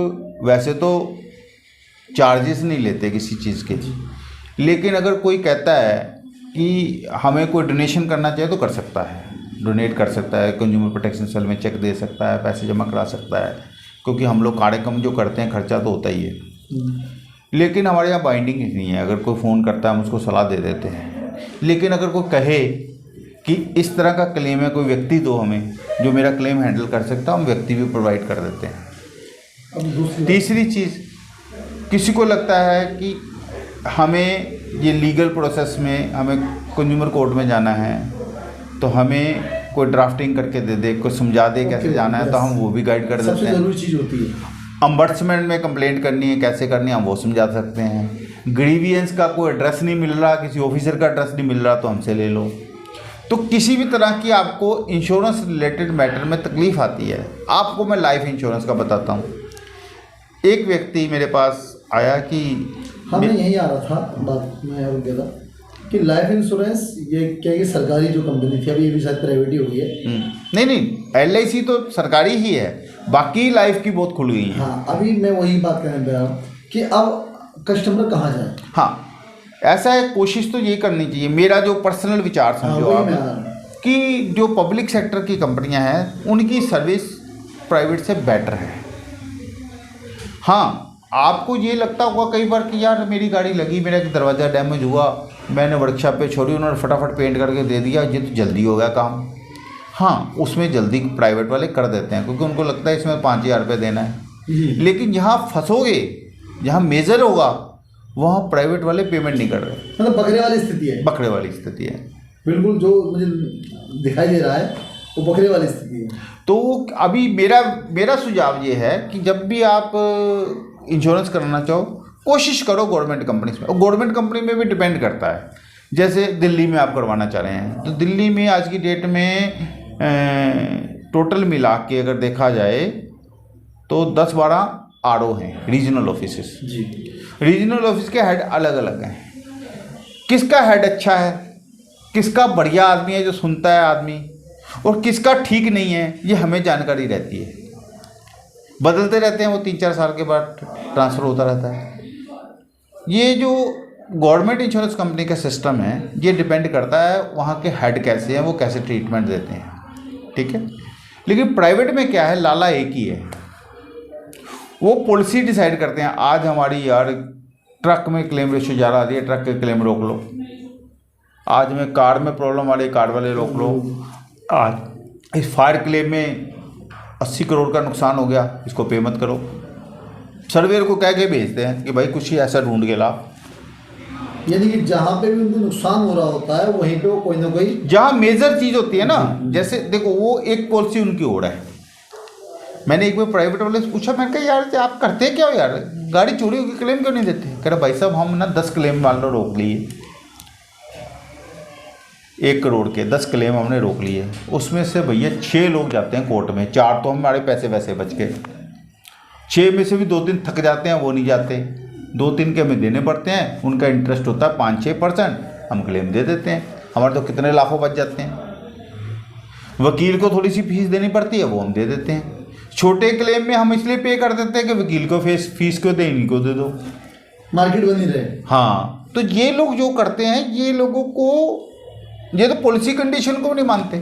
वैसे तो चार्जेस नहीं लेते किसी चीज़ के, लेकिन अगर कोई कहता है कि हमें कोई डोनेशन करना चाहिए तो कर सकता है, डोनेट कर सकता है, कंज्यूमर प्रोटेक्शन सेल में चेक दे सकता है, पैसे जमा करा सकता है, क्योंकि हम लोग कार्यक्रम जो करते हैं खर्चा तो होता ही है। लेकिन हमारे यहाँ बाइंडिंग नहीं है। अगर कोई फ़ोन करता है हम उसको सलाह दे देते हैं, लेकिन अगर कोई कहे कि इस तरह का क्लेम है, कोई व्यक्ति दो हमें जो मेरा क्लेम हैंडल कर सकता है, हम व्यक्ति भी प्रोवाइड कर देते हैं। तीसरी चीज़, किसी को लगता है कि हमें ये लीगल प्रोसेस में हमें कंज्यूमर कोर्ट में जाना है, तो हमें कोई ड्राफ्टिंग करके दे दे, कोई समझा दे कैसे जाना है, तो हम वो भी गाइड कर देते हैं। सबसे ज़रूरी चीज़ होती है अम्बर्समेंट में कंप्लेंट करनी है, कैसे करनी है, हम वो समझा सकते हैं। ग्रीवियंस का कोई एड्रेस नहीं मिल रहा, किसी ऑफिसर का एड्रेस नहीं मिल रहा, तो हमसे ले लो। तो किसी भी तरह की आपको इंश्योरेंस रिलेटेड मैटर में तकलीफ़ आती है, आपको मैं लाइफ इंश्योरेंस का बताता हूँ। एक व्यक्ति मेरे पास आया कि हाँ, मैं यही आ रहा था, बात मैं रुक गया था कि लाइफ इंश्योरेंस ये क्या है कि सरकारी जो कंपनी थी, अभी ये भी शायद प्राइवेट ही हो गई है। नहीं, LIC तो सरकारी ही है, बाकी लाइफ की बहुत खुल गई है। हाँ, अभी मैं वही बात करने जा रहा हूँ कि अब कस्टमर कहाँ जाए। हाँ, ऐसा है, कोशिश तो ये करनी चाहिए, मेरा जो पर्सनल विचार समझो वही आप, मैं आ रहा हूँ। कि जो पब्लिक सेक्टर की कंपनियां हैं उनकी सर्विस प्राइवेट से बेटर है। हाँ, आपको ये लगता होगा कई बार कि यार मेरी गाड़ी लगी, मेरा एक दरवाज़ा डैमेज हुआ, मैंने वर्कशॉप पे छोड़ी, उन्होंने फटाफट पेंट करके दे दिया, ये तो जल्दी हो गया काम। हाँ, उसमें जल्दी प्राइवेट वाले कर देते हैं क्योंकि उनको लगता है इसमें 5,000 रुपये देना है। लेकिन जहाँ फंसोगे, जहाँ मेजर होगा, वहाँ प्राइवेट वाले पेमेंट नहीं कर रहे। मतलब बकरे वाली स्थिति है। बकरे वाली स्थिति है, बिल्कुल जो मुझे दिखाई दे रहा है वो बकरे वाली स्थिति है। तो अभी मेरा सुझाव ये है कि जब भी आप इंश्योरेंस कराना चाहो, कोशिश करो गवर्नमेंट कंपनीज में। और गवर्नमेंट कंपनी में भी डिपेंड करता है, जैसे दिल्ली में आप करवाना चाह रहे हैं तो दिल्ली में आज की डेट में टोटल मिला के अगर देखा जाए तो 10-12 RO हैं, रीजनल ऑफिसेस जी। रीजनल ऑफिस के हेड अलग अलग हैं। किसका हेड अच्छा है, किसका बढ़िया आदमी है जो सुनता है आदमी, और किसका ठीक नहीं है, ये हमें जानकारी रहती है। बदलते रहते हैं वो, 3-4 साल के बाद ट्रांसफ़र होता रहता है। ये जो गवर्नमेंट इंश्योरेंस कंपनी का सिस्टम है, ये डिपेंड करता है वहाँ के हेड कैसे हैं, वो कैसे ट्रीटमेंट देते हैं, ठीक है। लेकिन प्राइवेट में क्या है, लाला एक ही है, वो पॉलिसी डिसाइड करते हैं। आज हमारी यार ट्रक में क्लेम रेशियो ज़्यादा आ रही है, ट्रक के क्लेम रोक लो। आज में कार में प्रॉब्लम आ रही है, कार वाले रोक लो। आज इस फायर क्लेम में 80 करोड़ का नुकसान हो गया, इसको पे मत करो। सर्वेयर को कह के भेजते हैं कि भाई कुछ ही ऐसा ढूंढ के ला। यानी कि जहाँ पे भी उनको नुकसान हो रहा होता है वहीं पे वो कोई ना कोई, जहाँ मेजर चीज़ होती है ना, जैसे देखो वो एक पॉलिसी उनकी ओर है। मैंने एक बार प्राइवेट वाले से पूछा, मैंने कहा यार आप करते क्या हो यार, गाड़ी चोरी होगी क्लेम क्यों नहीं देते? कह रहे भाई साहब हम ना 10 क्लेम मान लो रोक लिए, 1 करोड़ के 10 क्लेम हमने रोक लिए, उसमें से भैया 6 लोग जाते हैं कोर्ट में, 4 तो हमारे पैसे वैसे बच गए। 6 में से भी 2-3 थक जाते हैं, वो नहीं जाते। 2-3 के हमें देने पड़ते हैं, उनका इंटरेस्ट होता है 5-6%, हम क्लेम दे देते हैं, हमारे तो कितने लाखों बच जाते हैं। वकील को थोड़ी सी फीस देनी पड़ती है, वो हम दे देते हैं। छोटे क्लेम में हम इसलिए पे कर देते हैं कि वकील को फीस क्यों दे, इन्हीं को दे दो, मार्केट बनी रहे। हाँ, तो ये लोग जो करते हैं, ये लोगों को, ये तो पॉलिसी कंडीशन को नहीं मानते।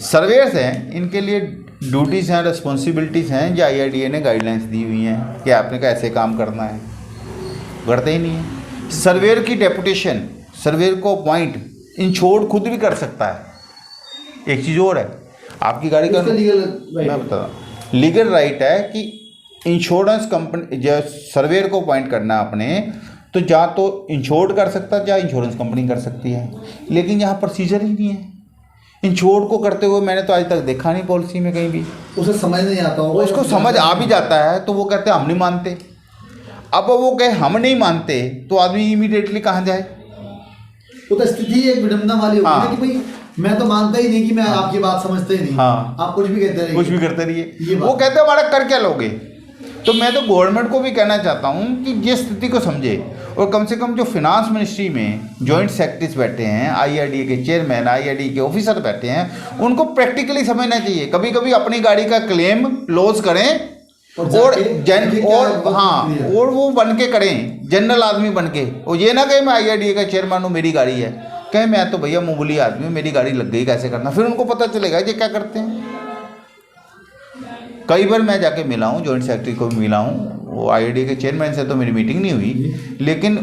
सर्वेयर्स हैं, इनके लिए ड्यूटीज़ हैं, रिस्पॉन्सिबिलिटीज़ हैं जो IRDA ने गाइडलाइंस दी हुई हैं कि आपने कैसे काम करना है, करते ही नहीं है। सर्वेयर की डेपुटेशन, सर्वेयर को अपॉइंट इंश्योर्ड खुद भी कर सकता है। एक चीज़ और है, आपकी गाड़ी का मैं बता रहा हूँ, लीगल राइट है कि इंश्योरेंस कंपनी जो सर्वेयर को अपॉइंट करना अपने, तो या तो इंश्योर्ड कर सकता है या इंश्योरेंस कंपनी कर सकती है, लेकिन यहाँ प्रोसीजर ही नहीं है। इंश्योर्ड को करते हुए मैंने तो आज तक देखा नहीं पॉलिसी में कहीं भी। उसे समझ नहीं आता होगा, उसको समझ आ भी जाता है तो वो कहते हैं हम नहीं मानते। अब वो कहे हम नहीं मानते तो आदमी इमीडिएटली कहाँ जाए? वो तो स्थिति एक विडंबना वाली होगी ना कि भाई मैं तो मानता ही नहीं कि मैं आपकी बात समझता ही नहीं। हाँ, आप कुछ भी कहते रहिए, कुछ भी करते रहिए। वो कहते हैं हमारा कर क्या लोगे? तो मैं तो गवर्नमेंट को भी कहना चाहता हूँ कि ये स्थिति को समझे, और कम से कम जो फिनांस मिनिस्ट्री में जॉइंट सेक्रेटरीज बैठे हैं, IRDA के चेयरमैन, IRDA के ऑफिसर बैठे हैं, उनको प्रैक्टिकली समझना चाहिए। कभी कभी अपनी गाड़ी का क्लेम लॉस करें और हाँ, और वो बन के करें, जनरल आदमी बन के। और ये ना कहे मैं IRDA का चेयरमैन हूँ, मेरी गाड़ी है, कहे मैं तो भैया मामूली आदमी हूँ, मेरी गाड़ी लग गई, कैसे करना। फिर उनको पता चलेगा ये क्या करते हैं। कई बार मैं जाके मिला हूँ, जॉइंट सेक्रेटरी को भी मिला हूँ, वो IRDA के चेयरमैन से तो मेरी मीटिंग नहीं हुई, लेकिन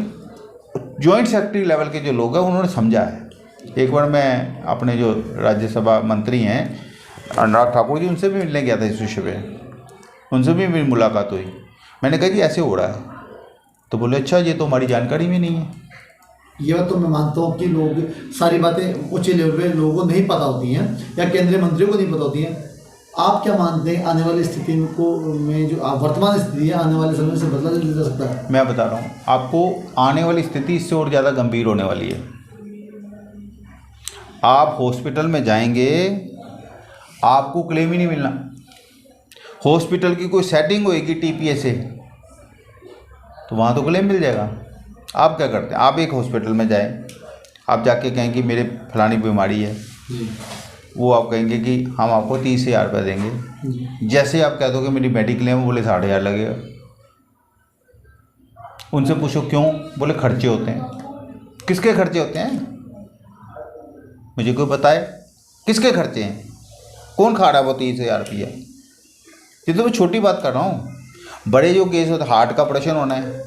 जॉइंट सेक्रेटरी लेवल के जो लोग हैं उन्होंने समझा है। एक बार मैं अपने जो राज्यसभा मंत्री हैं अनुराग ठाकुर जी, उनसे भी मिलने गया था इस विषय पे, उनसे भी मेरी मुलाकात हुई। मैंने कहा जी ऐसे हो रहा है, तो बोले अच्छा ये तो हमारी जानकारी में नहीं है। ये बात तो मैं मानता हूँ कि लोग सारी बातें उच्च लेवल पे लोगों को नहीं पता होती हैं, या केंद्रीय मंत्रियों को नहीं पता होती हैं। आप क्या मानते हैं आने वाली स्थिति को में जो वर्तमान स्थिति है, आने वाले समय से बदला जा सकता है? मैं बता रहा हूँ आपको, आने वाली स्थिति इससे और ज़्यादा गंभीर होने वाली है। आप हॉस्पिटल में जाएंगे, आपको क्लेम ही नहीं मिलना। हॉस्पिटल की कोई सेटिंग होएगी टीपीए से, तो वहाँ तो क्लेम मिल जाएगा। आप क्या करते हैं, आप एक हॉस्पिटल में जाएं, आप जाके कहें कि मेरे फलानी बीमारी है, वो आप कहेंगे कि हम आपको 30,000 रुपये देंगे। जैसे आप कह दोगे मेरी मेडिक्लेम, बोले 60,000 लगेगा। उनसे पूछो क्यों, बोले खर्चे होते हैं। किसके खर्चे होते हैं, मुझे कोई बताए किसके खर्चे हैं, कौन खा रहा है वो 30,000 रुपया। ये तो मैं छोटी बात कर रहा हूँ। बड़े जो केस होते, हार्ट का ऑपरेशन होना है,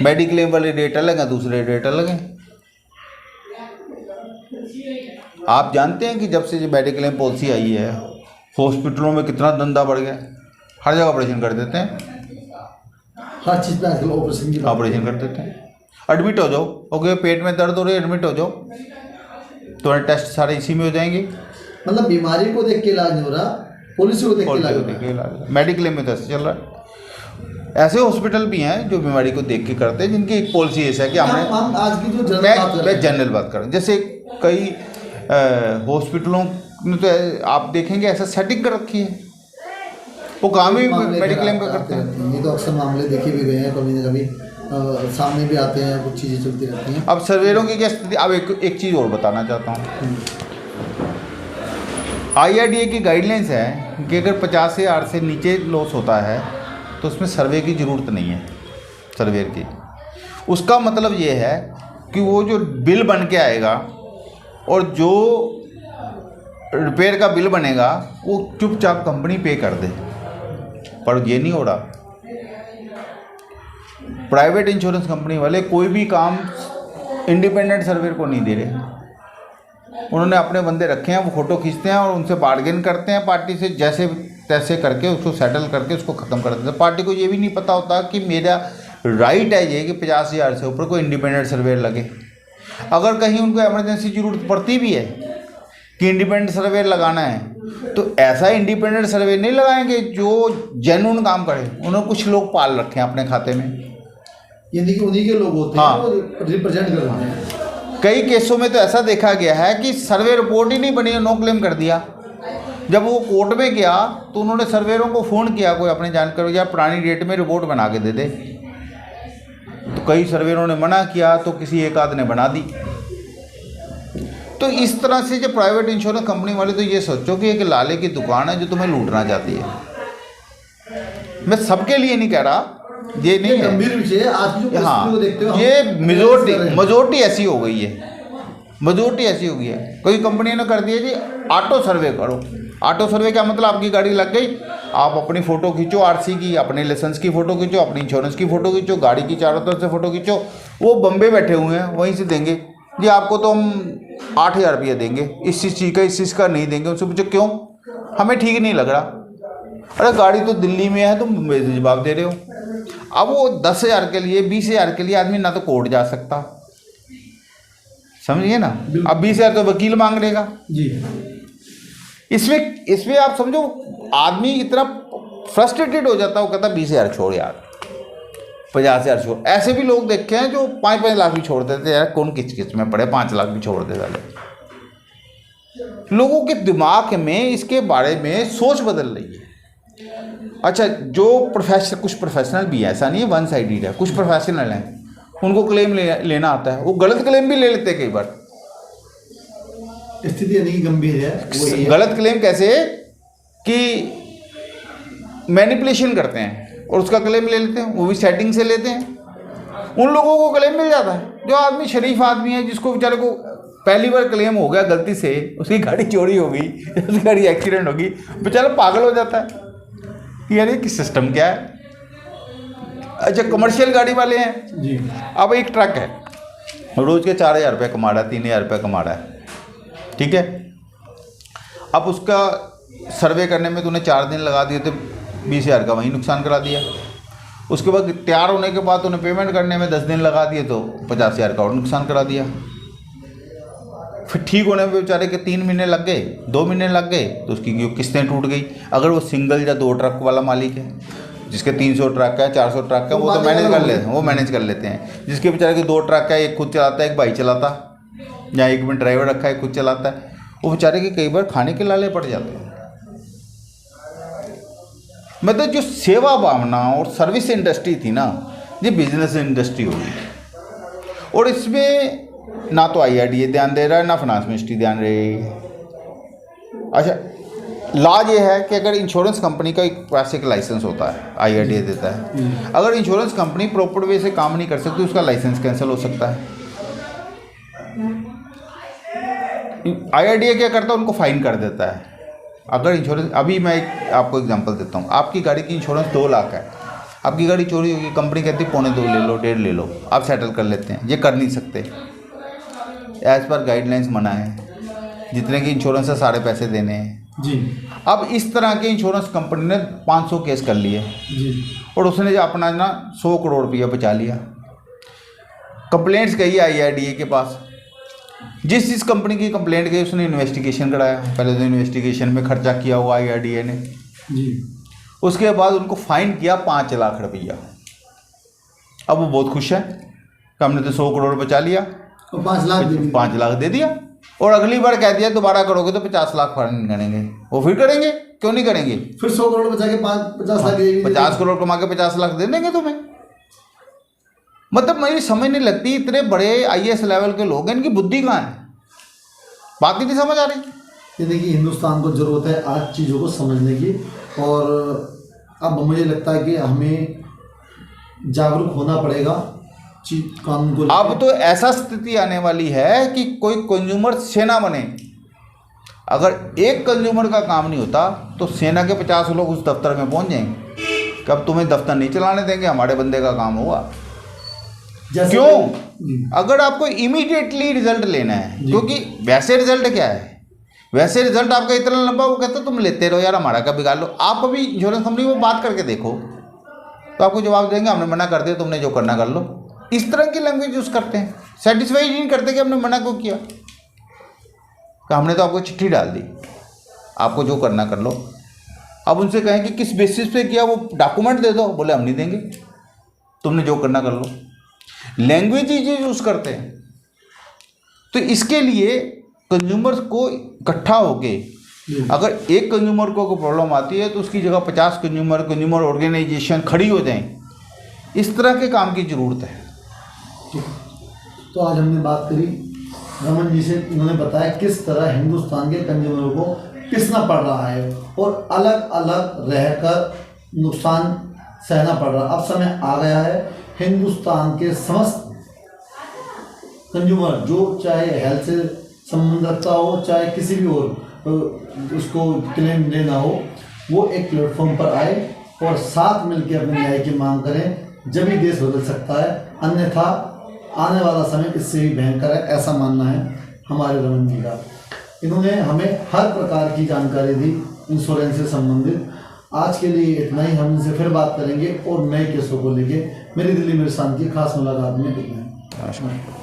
मेडिक्लेम वाले रेट अलग हैं, दूसरे रेट अलग हैं। आप जानते हैं कि जब से जो मेडिक्लेम पॉलिसी आई है, हॉस्पिटलों में कितना धंधा बढ़ गया। हर जगह ऑपरेशन कर देते हैं, हर चीज़ में आजकल ऑपरेशन कर देते हैं। एडमिट हो जाओ, ओके पेट में दर्द हो रही है, एडमिट हो जाओ, तुम्हारे टेस्ट सारे इसी में हो जाएंगे। मतलब बीमारी को देख के इलाज नहीं हो रहा, पॉलिसी को देख के इलाज हो रहा है। मेडिक्लेम में तो ऐसे चल रहा है। ऐसे हॉस्पिटल भी हैं जो बीमारी को देख के करते हैं, जिनकी एक पॉलिसी ऐसा है कि हम आज की जो मैं जनरल बात कर रहा हूँ। जैसे कई हॉस्पिटलों में तो आप देखेंगे ऐसा सेटिंग कर रखी है, वो काम ही मेडिक्लेम का करते हैं। ये तो अक्सर मामले देखे भी गए हैं, कभी ना कभी सामने भी आते हैं, कुछ चीज़ें चलती रहती हैं। अब सर्वेरों की क्या स्थिति, अब एक चीज़ और बताना चाहता हूँ। IRDA की गाइडलाइंस है कि अगर 50,000 से नीचे लॉस होता है तो उसमें सर्वे की ज़रूरत नहीं है, सर्वेयर की। उसका मतलब ये है कि वो जो बिल बन के आएगा और जो रिपेयर का बिल बनेगा वो चुपचाप कंपनी पे कर दे, पर ये नहीं हो रहा। प्राइवेट इंश्योरेंस कंपनी वाले कोई भी काम इंडिपेंडेंट सर्वेयर को नहीं दे रहे। उन्होंने अपने बंदे रखे हैं, वो फ़ोटो खींचते हैं और उनसे बार्गेन करते हैं पार्टी से, जैसे तैसे करके उसको सेटल करके उसको ख़त्म कर देते हैं। पार्टी को ये भी नहीं पता होता कि मेरा राइट है ये कि 50,000 से ऊपर कोई इंडिपेंडेंट सर्वेयर लगे। अगर कहीं उनको इमरजेंसी ज़रूरत पड़ती भी है कि इंडिपेंडेंट सर्वेयर लगाना है, तो ऐसा इंडिपेंडेंट सर्वेयर नहीं लगाएंगे जो जेन्युइन काम करे। उन्होंने कुछ लोग पाल रखे हैं अपने खाते में, यानी कि उन्हीं के लोग होते हैं, वो रिप्रेजेंट कर रहे हैं। कई केसों में तो ऐसा देखा गया है कि सर्वे रिपोर्ट ही नहीं बनी, नो क्लेम कर दिया। जब वो कोर्ट में गया तो उन्होंने सर्वेयरों को फ़ोन किया, कोई अपने जानकारी या पुरानी डेट में रिपोर्ट बना के दे दे, तो कई सर्वेयरों ने मना किया, तो किसी एक आध ने बना दी। तो इस तरह से जो प्राइवेट इंश्योरेंस कंपनी वाले, तो ये सोचो कि एक लाले की दुकान है जो तुम्हें लूटना चाहती है। मैं सबके लिए नहीं कह रहा, ये नहीं है गंभीर विषय। आज की जो परिस्थिति को देखते हो, ये मेजोरिटी ऐसी हो गई है, मेजोरिटी ऐसी हो गई है। कोई कंपनी ने कर दिया जी ऑटो सर्वे करो। ऑटो सर्वे क्या मतलब, आपकी गाड़ी लग गई, आप अपनी फ़ोटो खींचो आरसी की, अपने लाइसेंस की फ़ोटो खींचो, अपनी इंश्योरेंस की फ़ोटो खींचो, गाड़ी की चारों तरफ से फ़ोटो खींचो। वो बम्बे बैठे हुए हैं, वहीं से देंगे जी आपको तो हम 8,000 रुपया देंगे, इस चीज़ का इस चीज़ का नहीं देंगे। उनसे पूछो क्यों, हमें ठीक नहीं लग रहा। अरे गाड़ी तो दिल्ली में है, तुम मुंबई से जवाब दे रहे हो। अब वो 10,000 के लिए 20,000 के लिए आदमी ना तो कोर्ट जा सकता, समझिए ना। अब 20,000 तो वकील मांग लेगा जी। इसमें आप समझो आदमी इतना फ्रस्ट्रेटेड हो जाता है, वो कहता 20,000 छोड़ यार, 50,000 छोड़। ऐसे भी लोग देखे हैं जो 5-5 लाख भी छोड़ देते हैं। यार कौन किच किच में पड़े, 5 लाख भी छोड़ दे वाले। लोगों के दिमाग में इसके बारे में सोच बदल रही है। अच्छा, जो कुछ प्रोफेशनल भी है, ऐसा नहीं है वन साइडेड है, कुछ प्रोफेशनल हैं, उनको क्लेम लेना आता है, वो गलत क्लेम भी ले लेते हैं कई बार। स्थिति नहीं गंभीर है। गलत क्लेम कैसे कि मैनिपुलेशन करते हैं और उसका क्लेम ले लेते हैं, वो भी सेटिंग से लेते हैं। उन लोगों को क्लेम मिल जाता है जो आदमी शरीफ आदमी है, जिसको बेचारे को पहली बार क्लेम हो गया गलती से, उसकी गाड़ी चोरी हो गई, उसकी गाड़ी एक्सीडेंट हो गई, बेचारा पागल हो जाता है कि यार ये किस सिस्टम क्या है। अच्छा, कमर्शियल गाड़ी वाले हैं जी। अब एक ट्रक है, रोज़ के 4,000 रुपये कमा रहा है, 3,000 रुपये कमा रहा है, ठीक है। अब उसका सर्वे करने में तूने 4 दिन लगा दिए तो 20,000 का वहीं नुकसान करा दिया। उसके बाद तैयार होने के बाद तूने पेमेंट करने में 10 दिन लगा दिए तो 50,000 का और नुकसान करा दिया। फिर ठीक होने में बेचारे के 3 महीने लग गए, 2 महीने लग गए, तो उसकी किस्तें टूट गई। अगर वो सिंगल या 2 ट्रक वाला मालिक है, जिसके 300 ट्रक है, 400 ट्रक है, वो तो मैनेज कर लेते हैं, वो मैनेज कर लेते हैं। जिसके बेचारे के 2 ट्रक है, एक खुद चलाता है, एक भाई चलाता, या एक में ड्राइवर रखा है खुद चलाता है, वो बेचारे के कई बार खाने के लाले पड़ जाते हैं। मतलब जो सेवा भावना और सर्विस इंडस्ट्री थी ना, ये बिजनेस इंडस्ट्री हो गई। और इसमें ना तो IRDA ध्यान दे रहा है, ना फाइनेंस मिनिस्ट्री ध्यान दे रही है। अच्छा, लाज ये है कि अगर इंश्योरेंस कंपनी का एक पास एक लाइसेंस होता है, IRDA देता है, अगर इंश्योरेंस कंपनी प्रॉपर वे से काम नहीं कर सकती, उसका लाइसेंस कैंसिल हो सकता है। IRDA क्या करता है, उनको फाइन कर देता है। अगर इंश्योरेंस, अभी मैं आपको एग्जांपल देता हूँ, आपकी गाड़ी की इंश्योरेंस 2 लाख है, आपकी गाड़ी चोरी होगी, कंपनी कहती है 2.25 ले लो, 1.5 ले लो, आप सेटल कर लेते हैं। ये कर नहीं सकते, एज पर गाइडलाइंस मना है, जितने की इंश्योरेंस है सारे पैसे देने हैं जी। अब इस तरह के इंश्योरेंस कंपनी ने 500 केस कर लिए जी। और उसने अपना ना 100 करोड़ रुपया बचा लिया। कंप्लेंट्स गई IRDA के पास, जिस कंपनी की कंप्लेंट गई उसने इन्वेस्टिगेशन कराया। पहले तो इन्वेस्टिगेशन में खर्चा किया हुआ IRDA ने जी। उसके बाद उनको फाइन किया 5 लाख रुपया। अब वो बहुत खुश है कि हमने तो 100 करोड़ बचा लिया, और 5 लाख दे दिया। और अगली बार कह दिया दोबारा करोगे तो 50 लाख फाइन करेंगे। वो फिर करेंगे, क्यों नहीं करेंगे? फिर 100 करोड़ बचा के 50 लाख 50 करोड़ कमा के 50 लाख दे देंगे तुम्हें। मतलब मेरी समझ नहीं लगती, इतने बड़े IAS लेवल के लोग हैं, इनकी बुद्धि कहाँ है? बात ही नहीं समझ आ रही। ये देखिए, हिंदुस्तान को ज़रूरत है आज चीज़ों को समझने की, और अब मुझे लगता है कि हमें जागरूक होना पड़ेगा कानून को। अब तो ऐसा स्थिति आने वाली है कि कोई कंज्यूमर सेना बने। अगर एक कंज्यूमर का काम नहीं होता तो सेना के 50 लोग उस दफ्तर में पहुंच जाएंगे कि अब तुम्हें दफ्तर नहीं चलाने देंगे, हमारे बंदे का काम होगा। क्यों? अगर आपको इमीडिएटली रिजल्ट लेना है, क्योंकि वैसे रिजल्ट क्या है, वैसे रिजल्ट आपका इतना लंबा, वो कहते तुम लेते रहो यार, हमारा का बिगाड़ लो। आप अभी इंश्योरेंस कंपनी को बात करके देखो तो आपको जवाब देंगे हमने मना कर दिया, तुमने जो करना कर लो। इस तरह की लैंग्वेज यूज़ करते हैं, सेटिस्फाई नहीं करते कि हमने मना क्यों किया, कि हमने तो आपको चिट्ठी डाल दी, आपको जो करना कर लो। अब उनसे कहें कि किस बेसिस पे किया, वो डॉक्यूमेंट दे दो, बोले हम नहीं देंगे, तुमने जो करना कर लो। लैंग्वेज ही यूज़ करते हैं। तो इसके लिए कंज्यूमर्स को इकट्ठा होके, अगर एक कंज्यूमर को कोई प्रॉब्लम आती है तो उसकी जगह 50 कंज्यूमर ऑर्गेनाइजेशन खड़ी हो जाएं, इस तरह के काम की ज़रूरत है। तो आज हमने बात करी रमन जी से, उन्होंने बताया किस तरह हिंदुस्तान के कंज्यूमरों को पिसना पड़ रहा है और अलग अलग रहकर नुकसान सहना पड़ रहा है। अब समय आ गया है हिंदुस्तान के समस्त कंज्यूमर, जो चाहे हेल्थ से संबंध रखता हो, चाहे किसी भी और उसको क्लेम लेना हो, वो एक प्लेटफॉर्म पर आए और साथ मिलकर अपने न्याय की मांग करें। जब ही देश बदल सकता है, अन्यथा आने वाला समय इससे भी भयंकर है, ऐसा मानना है हमारे रमन जी का। इन्होंने हमें हर प्रकार की जानकारी दी इंश्योरेंस से संबंधित। आज के लिए इतना ही, हम इनसे फिर बात करेंगे और नए केसों को लेके। मेरी दिल्ली मेरे शान की खास मुलाकात में इतना है।